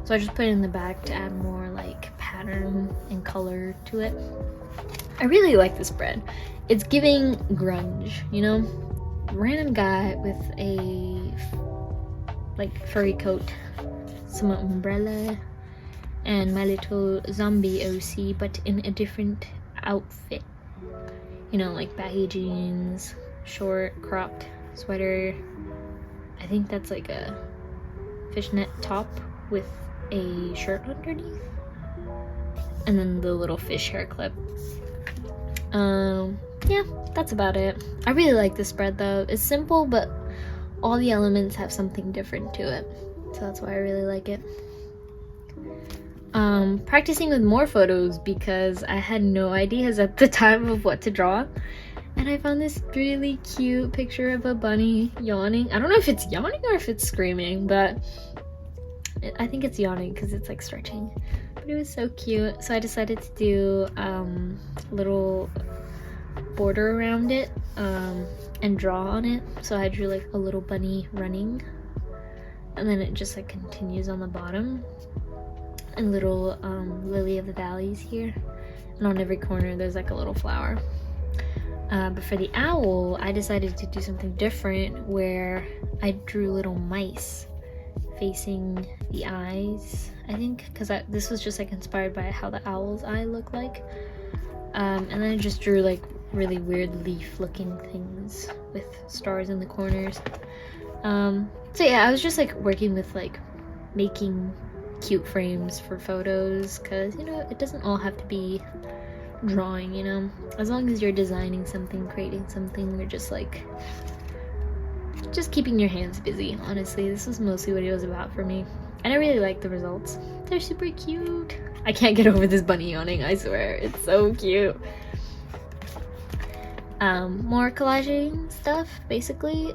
so I just put it in the back to add more like pattern and color to it. I really like this spread. It's giving grunge, you know? Random guy with a like furry coat, some umbrella, and my little zombie OC, but in a different outfit. You know, like baggy jeans, short cropped sweater. I think that's like a fishnet top with a shirt underneath, and then the little fish hair clip. Yeah, that's about it. I really like this spread though. It's simple, but all the elements have something different to it, so that's why I really like it. Practicing with more photos because I had no ideas at the time of what to draw, and I found this really cute picture of a bunny yawning. I don't know if it's yawning or if it's screaming, but I think it's yawning because it's like stretching, but it was so cute. So I decided to do a little border around it and draw on it. So I drew like a little bunny running, and then it just like continues on the bottom, and little lily of the valleys here, and on every corner there's like a little flower. But for the owl, I decided to do something different where I drew little mice facing the eyes, I think, because this was just like inspired by how the owl's eye looked like. And then I just drew like really weird leaf looking things with stars in the corners. So yeah, I was just like working with like making cute frames for photos, because you know, it doesn't all have to be drawing, you know, as long as you're designing something, creating something, or just like just keeping your hands busy. Honestly, this was mostly what it was about for me, and I really like the results. They're super cute. I can't get over this bunny yawning, I swear, it's so cute. More collaging stuff, basically.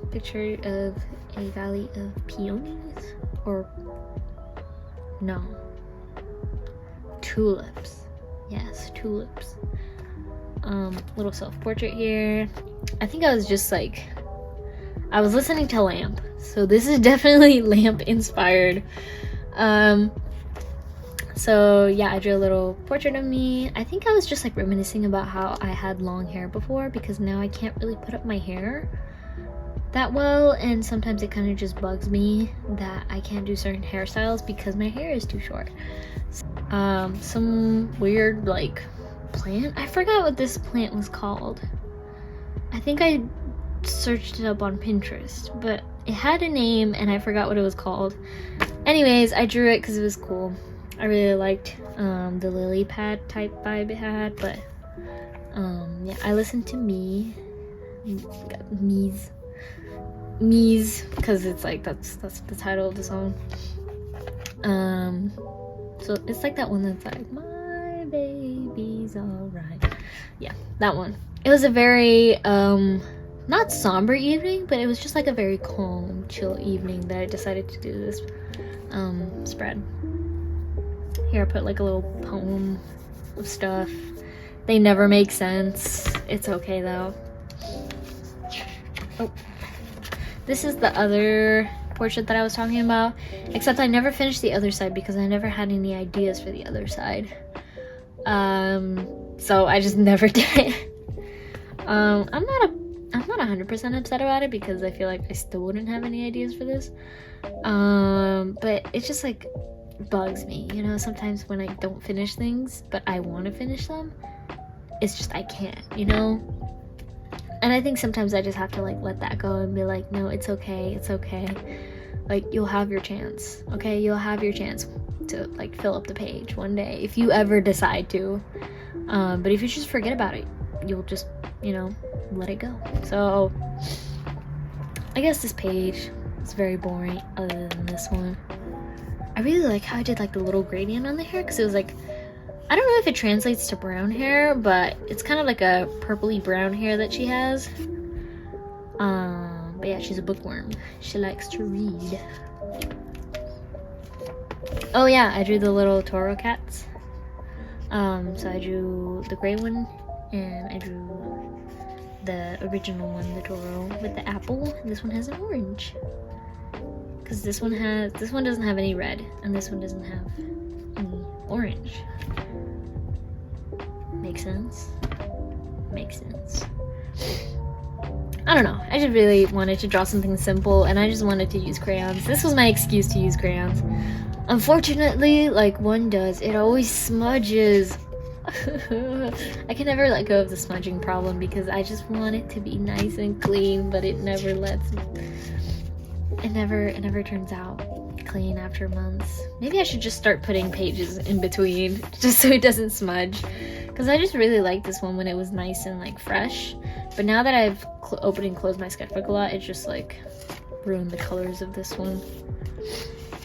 Picture of a valley of peonies, or no, tulips. Yes, tulips. Little self-portrait here. I think I was just like, I was listening to Lamp, so this is definitely Lamp inspired. So yeah, I drew a little portrait of me. I think I was just like reminiscing about how I had long hair before, because now I can't really put up my hair that well, and sometimes it kind of just bugs me that I can't do certain hairstyles because my hair is too short. Some weird like plant, I forgot what this plant was called. I think I searched it up on Pinterest, but it had a name and I forgot what it was called. Anyways, I drew it because it was cool. I really liked the lily pad type vibe it had, but yeah, I listened to Me's, because it's like that's the title of the song. So it's like that one that's like, my baby's alright. Yeah, that one. It was a very not somber evening, but it was just like a very calm, chill evening that I decided to do this spread. Here I put like a little poem of stuff. They never make sense. It's okay though. Oh, this is the other portrait that I was talking about, except I never finished the other side because I never had any ideas for the other side. So I just never did it. I'm not 100% upset about it because I feel like I still wouldn't have any ideas for this. But it just like bugs me, you know, sometimes when I don't finish things but I want to finish them, it's just I can't, you know. And I think sometimes I just have to like let that go and be like, no, it's okay, it's okay. Like, you'll have your chance, okay? You'll have your chance to like fill up the page one day if you ever decide to. But if you just forget about it, you'll just, you know, let it go. So I guess this page is very boring other than this one. I really like how I did like the little gradient on the hair, because it was like, I don't know if it translates to brown hair, but it's kind of like a purpley brown hair that she has. But yeah, she's a bookworm. She likes to read. Oh yeah, I drew the little Toro cats. So I drew the gray one, and I drew the original one, the Toro, with the apple. And this one has an orange. Because this one doesn't have any red, and this one doesn't have any orange. Makes sense? Makes sense. I don't know. I just really wanted to draw something simple, and I just wanted to use crayons. This was my excuse to use crayons. Unfortunately, like one does, it always smudges. I can never let go of the smudging problem because I just want it to be nice and clean, but it never lets me. It never turns out clean after months. Maybe I should just start putting pages in between just so it doesn't smudge. Because I just really liked this one when it was nice and like fresh. But now that I've opened and closed my sketchbook a lot, it just like ruined the colors of this one.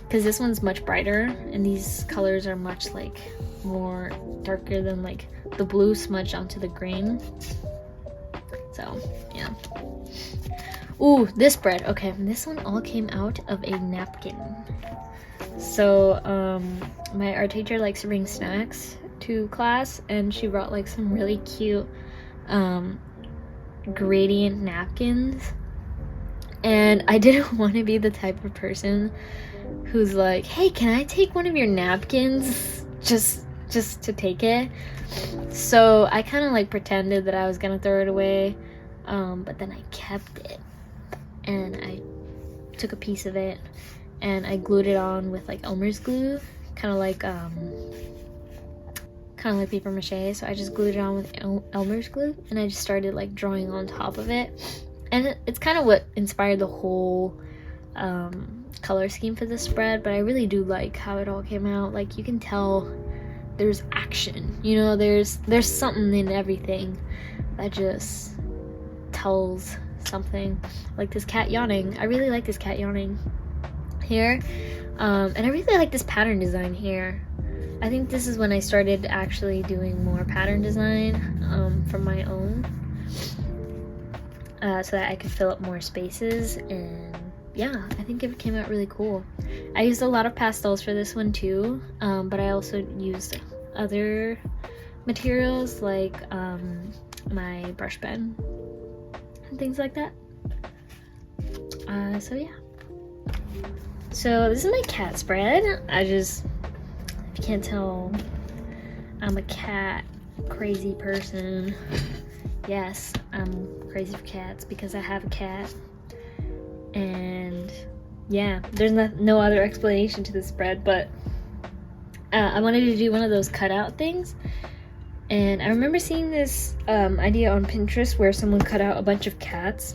Because this one's much brighter, and these colors are much like more darker than like the blue smudged onto the green. So yeah. Ooh, this spread. Okay, this one all came out of a napkin. So my art teacher likes to bring snacks to class, and she brought like some really cute gradient napkins. And I didn't want to be the type of person who's like, hey, can I take one of your napkins just to take it? So I kind of like pretended that I was gonna throw it away, but then I kept it, and I took a piece of it and I glued it on with like Elmer's glue, kind of like paper mache. So I just glued it on with Elmer's glue, and I just started like drawing on top of it, and it's kind of what inspired the whole color scheme for this spread. But I really do like how it all came out. Like, you can tell there's action, you know, there's something in everything that just tells something. Like this cat yawning, I really like this cat yawning here, and I really like this pattern design here. I think this is when I started actually doing more pattern design from my own, so that I could fill up more spaces. And yeah, I think it came out really cool. I used a lot of pastels for this one too, but I also used other materials like my brush pen and things like that. So yeah. So this is my cat spread. If you can't tell, I'm a cat crazy person. Yes, I'm crazy for cats because I have a cat. And yeah, there's no other explanation to this spread, but I wanted to do one of those cutout things. And I remember seeing this idea on Pinterest where someone cut out a bunch of cats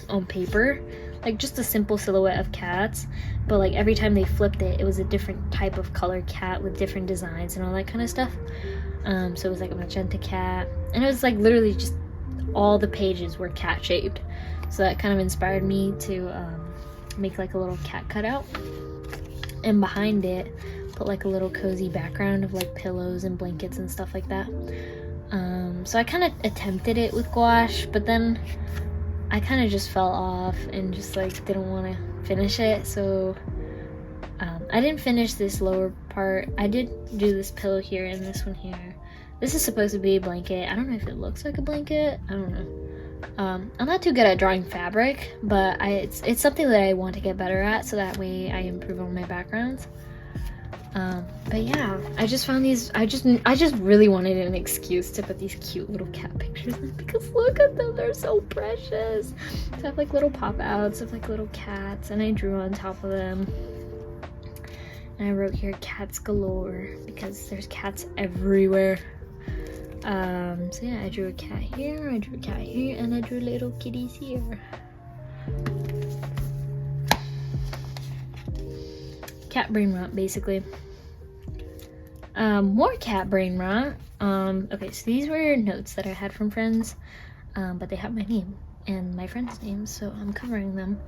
on paper, like just a simple silhouette of cats, but like every time they flipped it, it was a different type of color cat with different designs and all that kind of stuff. So it was like a magenta cat, and it was like literally just all the pages were cat shaped. So that kind of inspired me to make like a little cat cutout, and behind it put like a little cozy background of like pillows and blankets and stuff like that. So I kind of attempted it with gouache, but then I kind of just fell off and just like didn't want to finish it. So I didn't finish this lower part. I did do this pillow here and this one here. This is supposed to be a blanket. I don't know if it looks like a blanket. I don't know. I'm not too good at drawing fabric, but it's something that I want to get better at, so that way I improve on my backgrounds. But yeah, I just found these. I just really wanted an excuse to put these cute little cat pictures in, because look at them, they're so precious. So I have like little pop outs of like little cats, and I drew on top of them. And I wrote here cats galore because there's cats everywhere. So yeah, I drew a cat here, I drew a cat here, and I drew little kitties here. Cat brain rot, basically. More cat brain rot. Okay, so these were notes that I had from friends, but they have my name and my friend's name, so I'm covering them.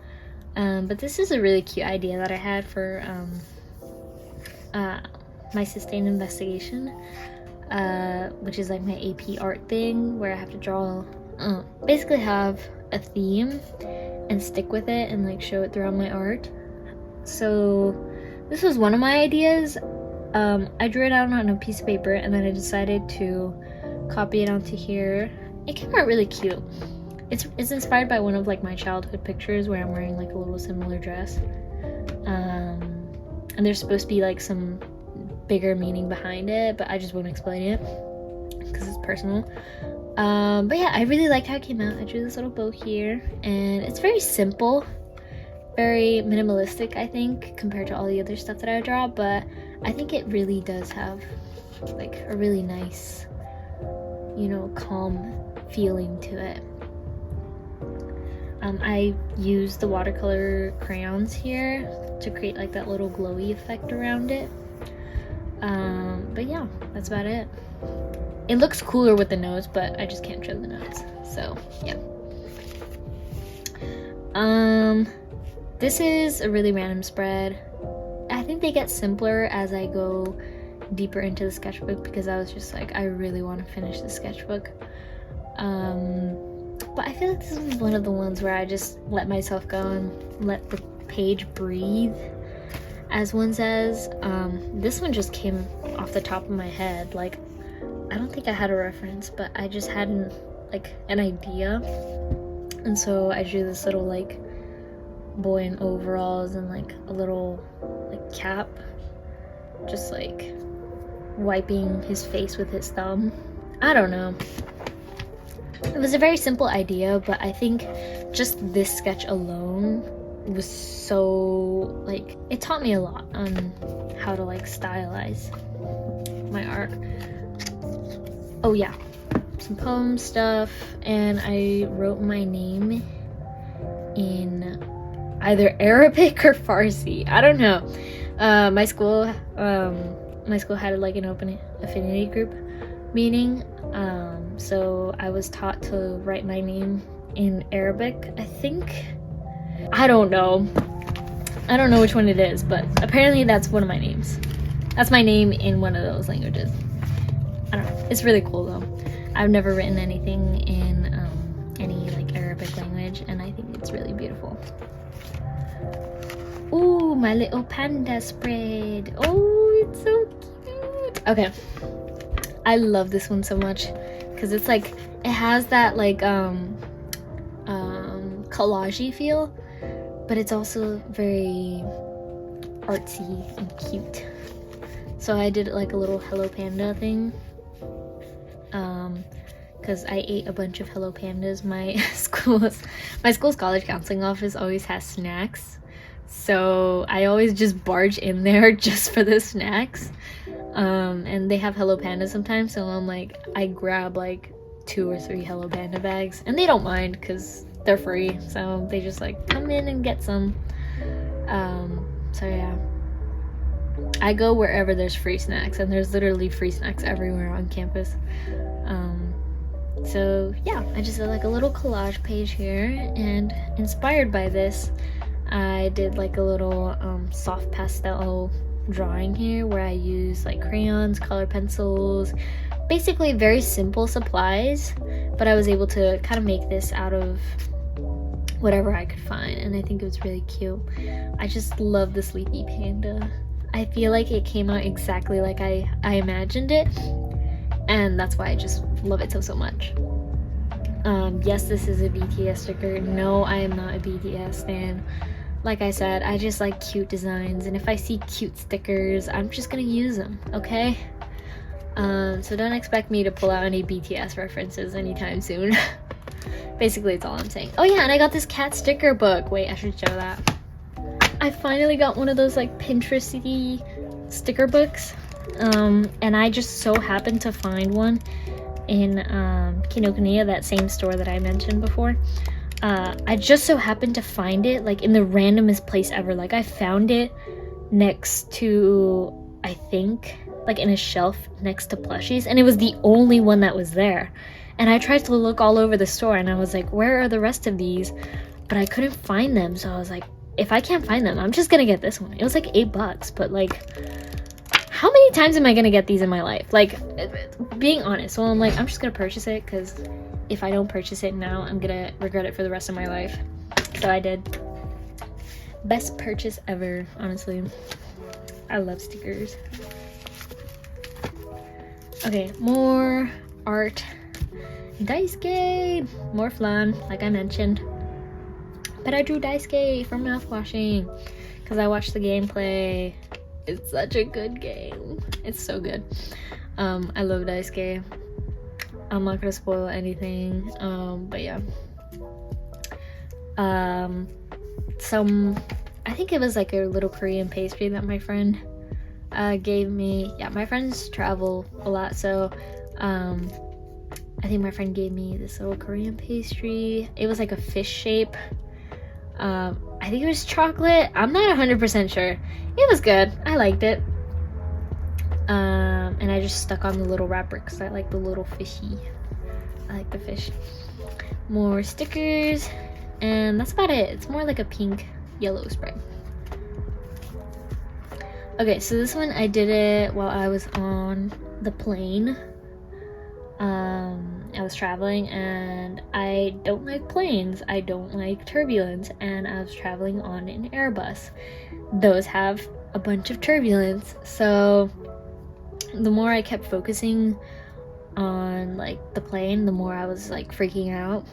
But this is a really cute idea that I had for my sustained investigation, which is like my AP art thing, where I have to draw, basically have a theme and stick with it and like show it throughout my art. So this was one of my ideas. I drew it out on a piece of paper and then I decided to copy it onto here. It came out really cute. It's inspired by one of like my childhood pictures where I'm wearing like a little similar dress. And there's supposed to be like some bigger meaning behind it, but I just won't explain it because it's personal. But yeah, I really liked how it came out. I drew this little bow here, and it's very simple, very minimalistic, I think, compared to all the other stuff that I draw, but I think it really does have like a really nice, you know, calm feeling to it. I used the watercolor crayons here to create like that little glowy effect around it. But yeah, that's about it. It looks cooler with the nose, but I just can't show the nose, so yeah. This is a really random spread. I think they get simpler as I go deeper into the sketchbook because I was just like, I really want to finish the sketchbook. But I feel like this is one of the ones where I just let myself go and let the page breathe, as one says. This one just came off the top of my head. Like, I don't think I had a reference, but I just had an idea. And so I drew this little like boy in overalls and like a little like cap, just like wiping his face with his thumb. I don't know. It was a very simple idea, but I think just this sketch alone was so, like, it taught me a lot on how to like stylize my art. Oh yeah, some poem stuff, and I wrote my name in either Arabic or Farsi. I don't know. My school had like an open affinity group meeting, so I was taught to write my name in Arabic, I think. I don't know which one it is, but apparently that's one of my names. That's my name in one of those languages. I don't know. It's really cool though. I've never written anything in any like Arabic language, and I think it's really beautiful. Ooh, my little panda spread. Oh, it's so cute. Okay. I love this one so much because it's like, it has that like collage-y feel, but it's also very artsy and cute. So I did like a little Hello Panda thing, because I ate a bunch of Hello Pandas. My school's college counseling office always has snacks, so I always just barge in there just for the snacks. And they have Hello Panda sometimes, so I'm like, I grab like 2 or 3 Hello Panda bags, and they don't mind because they're free, so they just like come in and get some. So yeah, I go wherever there's free snacks, and there's literally free snacks everywhere on campus. So yeah, I just did like a little collage page here, and inspired by this, I did like a little soft pastel drawing here where I use like crayons, color pencils, basically very simple supplies, but I was able to kind of make this out of whatever I could find, and I think it was really cute. I just love the sleepy panda. I feel like it came out exactly like I imagined it, and that's why I just love it so much. Yes, this is a BTS sticker. No, I am not a BTS stan. Like I said, I just like cute designs, and if I see cute stickers, I'm just gonna use them, okay? So don't expect me to pull out any BTS references anytime soon. Basically, it's all I'm saying. Oh yeah, and I got this cat sticker book. Wait, I should show that. I finally got one of those like Pinterest-y sticker books, and I just so happened to find one in Kinokuniya, that same store that I mentioned before. I just so happened to find it like in the randomest place ever. Like, I found it next to, I think, like in a shelf next to plushies, and it was the only one that was there. And I tried to look all over the store, and I was like, where are the rest of these? But I couldn't find them, so I was like, if I can't find them, I'm just gonna get this one. It was like $8, but like, how many times am I gonna get these in my life? Like, being honest. Well, I'm like, I'm just gonna purchase it, because if I don't purchase it now, I'm gonna regret it for the rest of my life. So I did. Best purchase ever, honestly. I love stickers. Okay, more art. Daisuke! More flan, like I mentioned. But I drew Daisuke from mouthwashing because I watched the gameplay. It's such a good game. It's so good. I love Daisuke. I'm not gonna spoil anything. But yeah. I think it was like a little Korean pastry that my friend gave me. Yeah, my friends travel a lot, so I think my friend gave me this little Korean pastry. It was like a fish shape. I think it was chocolate. I'm not 100% sure. It was good. I liked it. And I just stuck on the little wrapper because I like the little fishy. I like the fish. More stickers. And that's about it. It's more like a pink yellow spray. Okay, so this one I did it while I was on the plane. I was traveling and I don't like planes. I don't like turbulence, and I was traveling on an Airbus. Those have a bunch of turbulence, so the more I kept focusing on like the plane, the more I was like freaking out.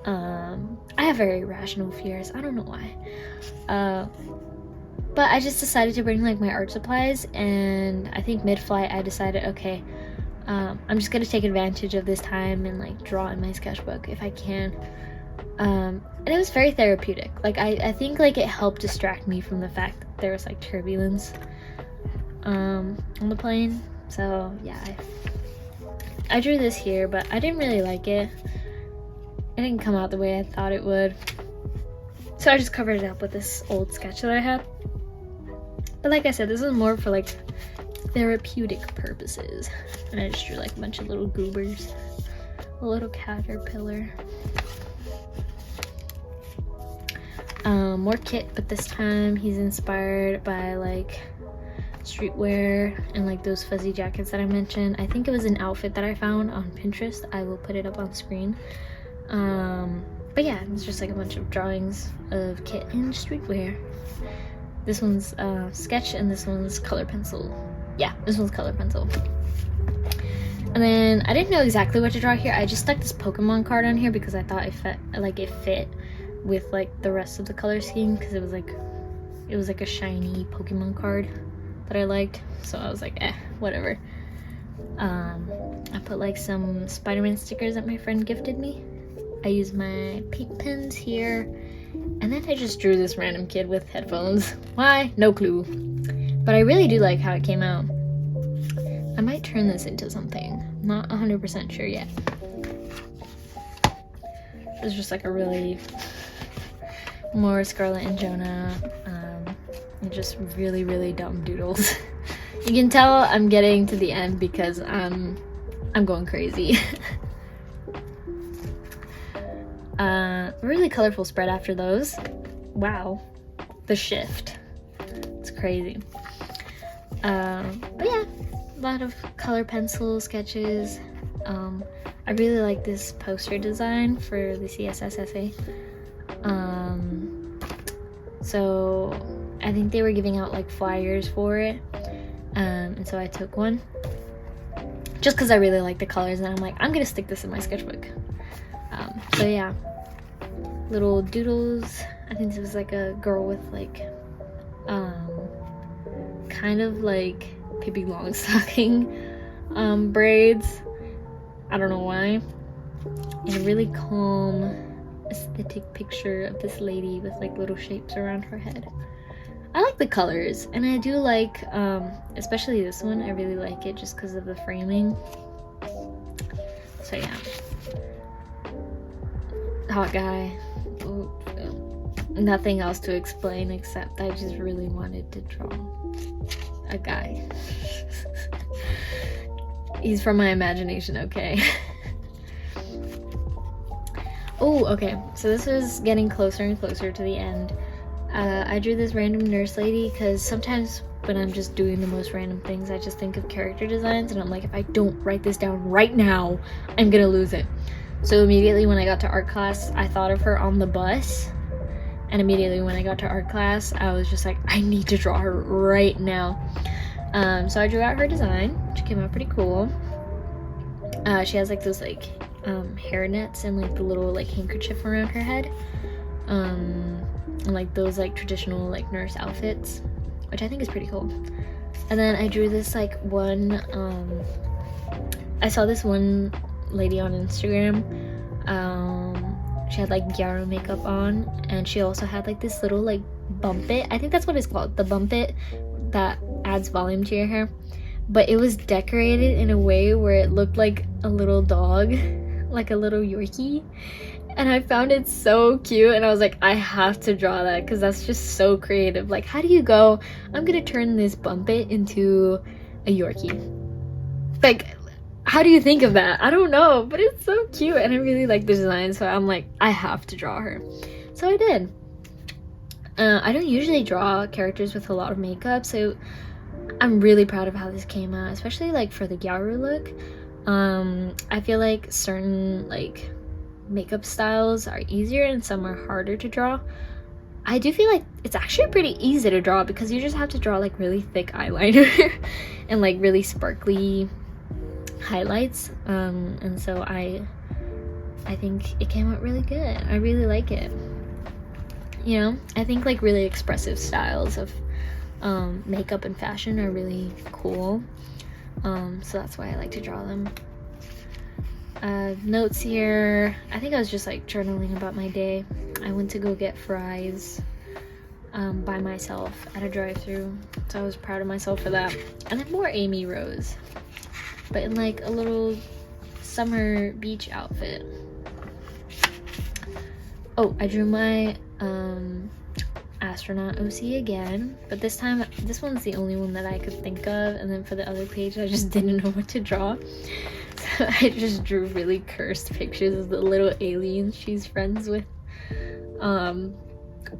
I have very irrational fears. I don't know why. But I just decided to bring like my art supplies, and I think mid-flight I decided, okay, I'm just gonna take advantage of this time and like draw in my sketchbook if I can. And it was very therapeutic. Like I think like it helped distract me from the fact that there was like turbulence on the plane. So yeah, I drew this here, but I didn't really like it. It didn't come out the way I thought it would. So I just covered it up with this old sketch that I had. But like I said, this is more for like therapeutic purposes. And I just drew like a bunch of little goobers. A little caterpillar. More Kit, but this time he's inspired by like streetwear and like those fuzzy jackets that I mentioned. I think it was an outfit that I found on Pinterest. I will put it up on screen. But yeah, it's just like a bunch of drawings of Kit in streetwear. This one's sketch and this one's color pencil. Yeah, this one's color pencil. And then I didn't know exactly what to draw here. I just stuck this Pokemon card on here because I thought it fit with like the rest of the color scheme, because it was like a shiny Pokemon card that I liked. So I was like, whatever. I put like some Spider-Man stickers that my friend gifted me. I used my paint pens here, and then I just drew this random kid with headphones. Why? No clue. But I really do like how it came out. I might turn this into something. Not 100% sure yet. It's just like a really more Scarlet and Jonah, and just really, really dumb doodles. You can tell I'm getting to the end because I'm going crazy. Really colorful spread after those. Wow, the shift. It's crazy. But yeah, a lot of color pencil sketches. I really like this poster design for the CSS essay. So I think they were giving out like flyers for it, and so I took one just because I really like the colors, and I'm like, I'm gonna stick this in my sketchbook. So yeah, little doodles. I think this was like a girl with like kind of like Pippi Longstocking braids. I don't know why. And a really calm aesthetic picture of this lady with like little shapes around her head. I like the colors, and I do like especially this one. I really like it just because of the framing. So yeah, hot guy. Ooh, nothing else to explain except I just really wanted to draw a guy. He's from my imagination, okay? Oh, okay, so this is getting closer and closer to the end. I drew this random nurse lady because sometimes when I'm just doing the most random things, I just think of character designs, and I'm like, if I don't write this down right now, I'm gonna lose it. So immediately when I got to art class, I thought of her on the bus, and immediately when I got to art class, I was just like, I need to draw her right now. So I drew out her design, which came out pretty cool. She has like those like hair nets and like the little like handkerchief around her head, and like those like traditional like nurse outfits, which I think is pretty cool. And then I drew this like one, I saw this one lady on Instagram. She had like garu makeup on, and she also had like this little like bump it, I think that's what it's called, the bump it that adds volume to your hair, but it was decorated in a way where it looked like a little dog, like a little Yorkie, and I found it so cute, and I was like, I have to draw that because that's just so creative. Like, how do you go, I'm gonna turn this bump it into a Yorkie? Like, how do you think of that? I don't know, but it's so cute, and I really like the design, so I'm like, I have to draw her. So I did. I don't usually draw characters with a lot of makeup, so I'm really proud of how this came out, especially like for the garu look. I feel like certain like makeup styles are easier and some are harder to draw. I do feel like it's actually pretty easy to draw because you just have to draw like really thick eyeliner and like really sparkly highlights, and so I think it came out really good. I really like it. You know, I think like really expressive styles of makeup and fashion are really cool, so that's why I like to draw them. Notes here, I think I was just like journaling about my day. I went to go get fries by myself at a drive-thru, so I was proud of myself for that. And then more Amy Rose, but in like a little summer beach outfit. Oh, I drew my astronaut OC again, but this time this one's the only one that I could think of, and then for the other page I just didn't know what to draw, so I just drew really cursed pictures of the little aliens she's friends with.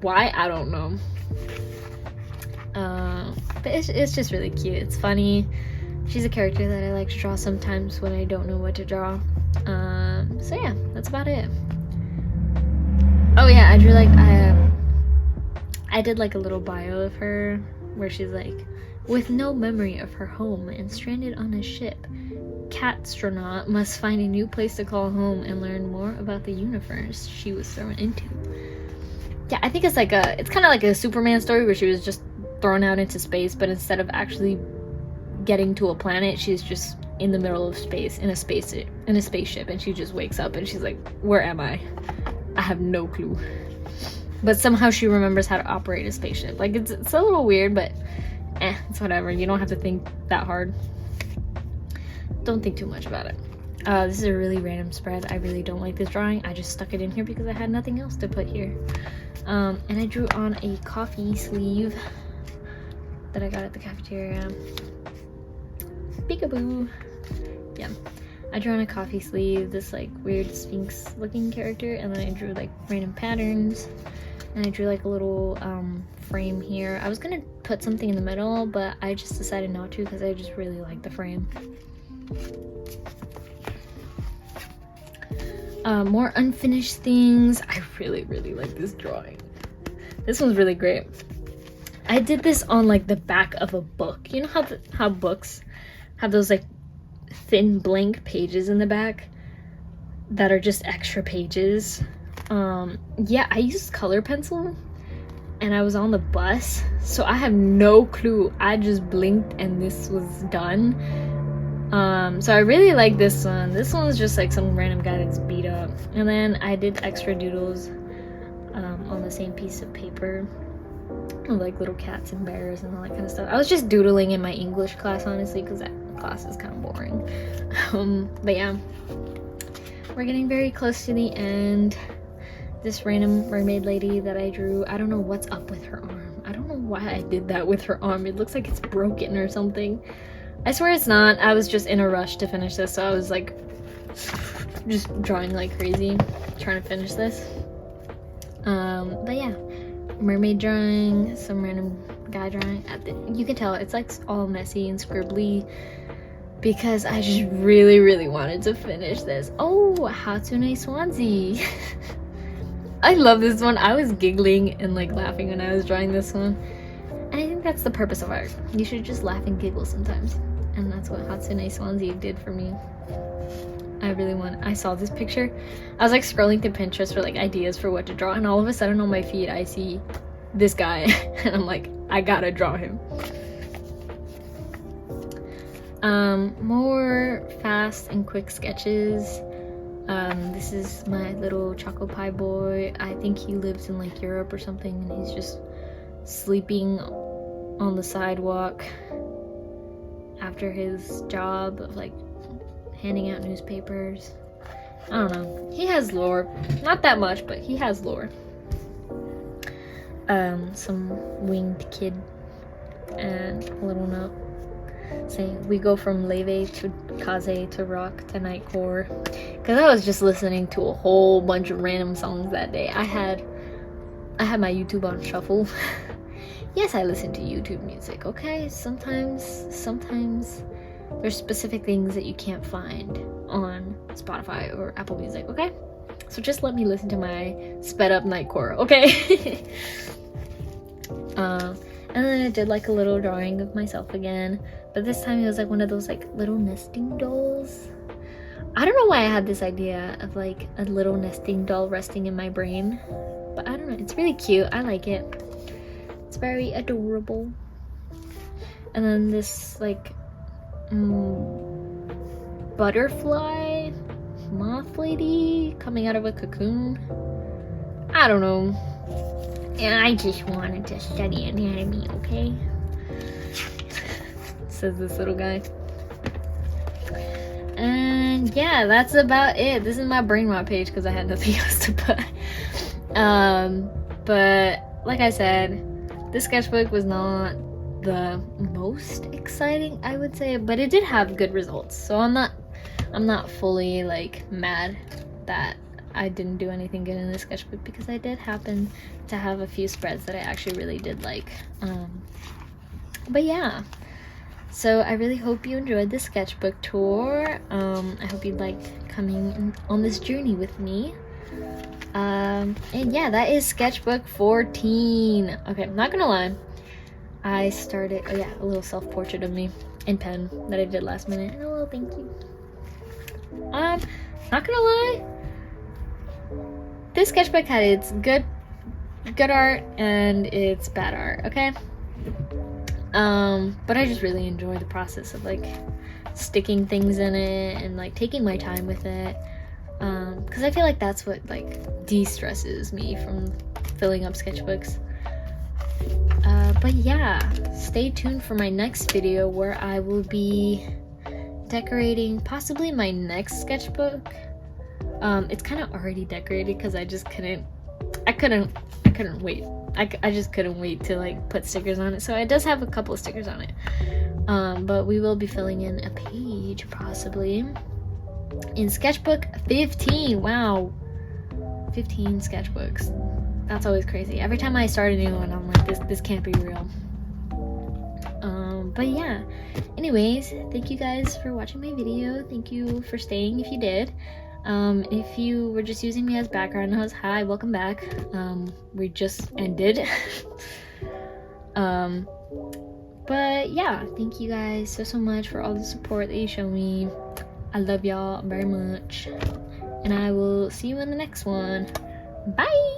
Why, I don't know, but it's just really cute. It's funny. She's a character that I like to draw sometimes when I don't know what to draw. So yeah, that's about it. Oh yeah, I drew like I did like a little bio of her where she's like, with no memory of her home and stranded on a ship, Catstronaut must find a new place to call home and learn more about the universe she was thrown into. Yeah, I think it's like it's kind of like a Superman story where she was just thrown out into space, but instead of actually getting to a planet, she's just in the middle of space in a spaceship, and she just wakes up and she's like, where am I? I have no clue. But somehow she remembers how to operate a spaceship. Like, it's a little weird, but it's whatever. You don't have to think that hard. Don't think too much about it. This is a really random spread. I really don't like this drawing. I just stuck it in here because I had nothing else to put here. And I drew on a coffee sleeve that I got at the cafeteria. Peekaboo. Yeah, I drew on a coffee sleeve this like weird sphinx looking character, and then I drew like random patterns, and I drew like a little frame here. I was gonna put something in the middle, but I just decided not to because I just really like the frame. More unfinished things. I really like this drawing. This one's really great. I did this on like the back of a book. You know how books have those like thin blank pages in the back that are just extra pages? Yeah, I used color pencil and I was on the bus, so I have no clue. I just blinked and this was done. So I really like this one. This one's just like some random guy that's beat up, and then I did extra doodles on the same piece of paper, like little cats and bears and all that kind of stuff. I was just doodling in my English class, honestly, because that class is kind of boring. But yeah, we're getting very close to the end. This random mermaid lady that I drew, I don't know what's up with her arm. I don't know why I did that with her arm. It looks like it's broken or something. I swear it's not. I was just in a rush to finish this, so I was like just drawing like crazy trying to finish this. But yeah, mermaid drawing, some random guy drawing. You can tell it's like all messy and scribbly because I just really wanted to finish this. Oh, Hatsune Swansea. I love this one. I was giggling and like laughing when I was drawing this one. And I think that's the purpose of art. You should just laugh and giggle sometimes. And that's what Hatsune Swansea did for me. I saw this picture. I was like scrolling through Pinterest for like ideas for what to draw, and all of a sudden on my feed I see this guy and I'm like, I gotta draw him. More fast and quick sketches. This is my little choco pie boy. I think he lives in like Europe or something, and he's just sleeping on the sidewalk after his job of like handing out newspapers. I don't know. He has lore. Not that much, but he has lore. Some winged kid and a little note saying, we go from leve to kaze to rock to nightcore. Because I was just listening to a whole bunch of random songs that day. I had my YouTube on shuffle. Yes, I listen to YouTube music, okay? Sometimes there's specific things that you can't find on Spotify or Apple Music, okay? So just let me listen to my sped up nightcore, okay? And then I did like a little drawing of myself again, but this time it was like one of those like little nesting dolls. I don't know why I had this idea of like a little nesting doll resting in my brain, but I don't know, it's really cute. I like it. It's very adorable. And then this like butterfly moth lady coming out of a cocoon. I don't know. And I just wanted to study anatomy, okay? Says this little guy. And yeah, that's about it. This is my brain rot page because I had nothing else to put. But like I said, this sketchbook was not the most exciting, I would say, but it did have good results. So I'm not fully like mad that I didn't do anything good in this sketchbook, because I did happen to have a few spreads that I actually really did like. But yeah, so I really hope you enjoyed the sketchbook tour. I hope you liked coming on this journey with me. And yeah, that is sketchbook 14. Okay, I'm not gonna lie, I started, oh yeah, a little self-portrait of me in pen that I did last minute, and a little thank you. Not gonna lie, this sketchbook had its good art and its bad art, okay? But I just really enjoy the process of like sticking things in it and like taking my time with it, because I feel like that's what like de-stresses me from filling up sketchbooks. But yeah, stay tuned for my next video where I will be decorating possibly my next sketchbook. It's kind of already decorated because I just couldn't wait. I just couldn't wait to like put stickers on it. So it does have a couple of stickers on it. But we will be filling in a page possibly in sketchbook 15. Wow, 15 sketchbooks. That's always crazy. Every time I start a new one, I'm like, this can't be real. But yeah, anyways, thank you guys for watching my video. Thank you for staying if you did. If you were just using me as background noise, hi, welcome back. We just ended. But yeah, thank you guys so much for all the support that you show me. I love y'all very much, and I will see you in the next one. Bye.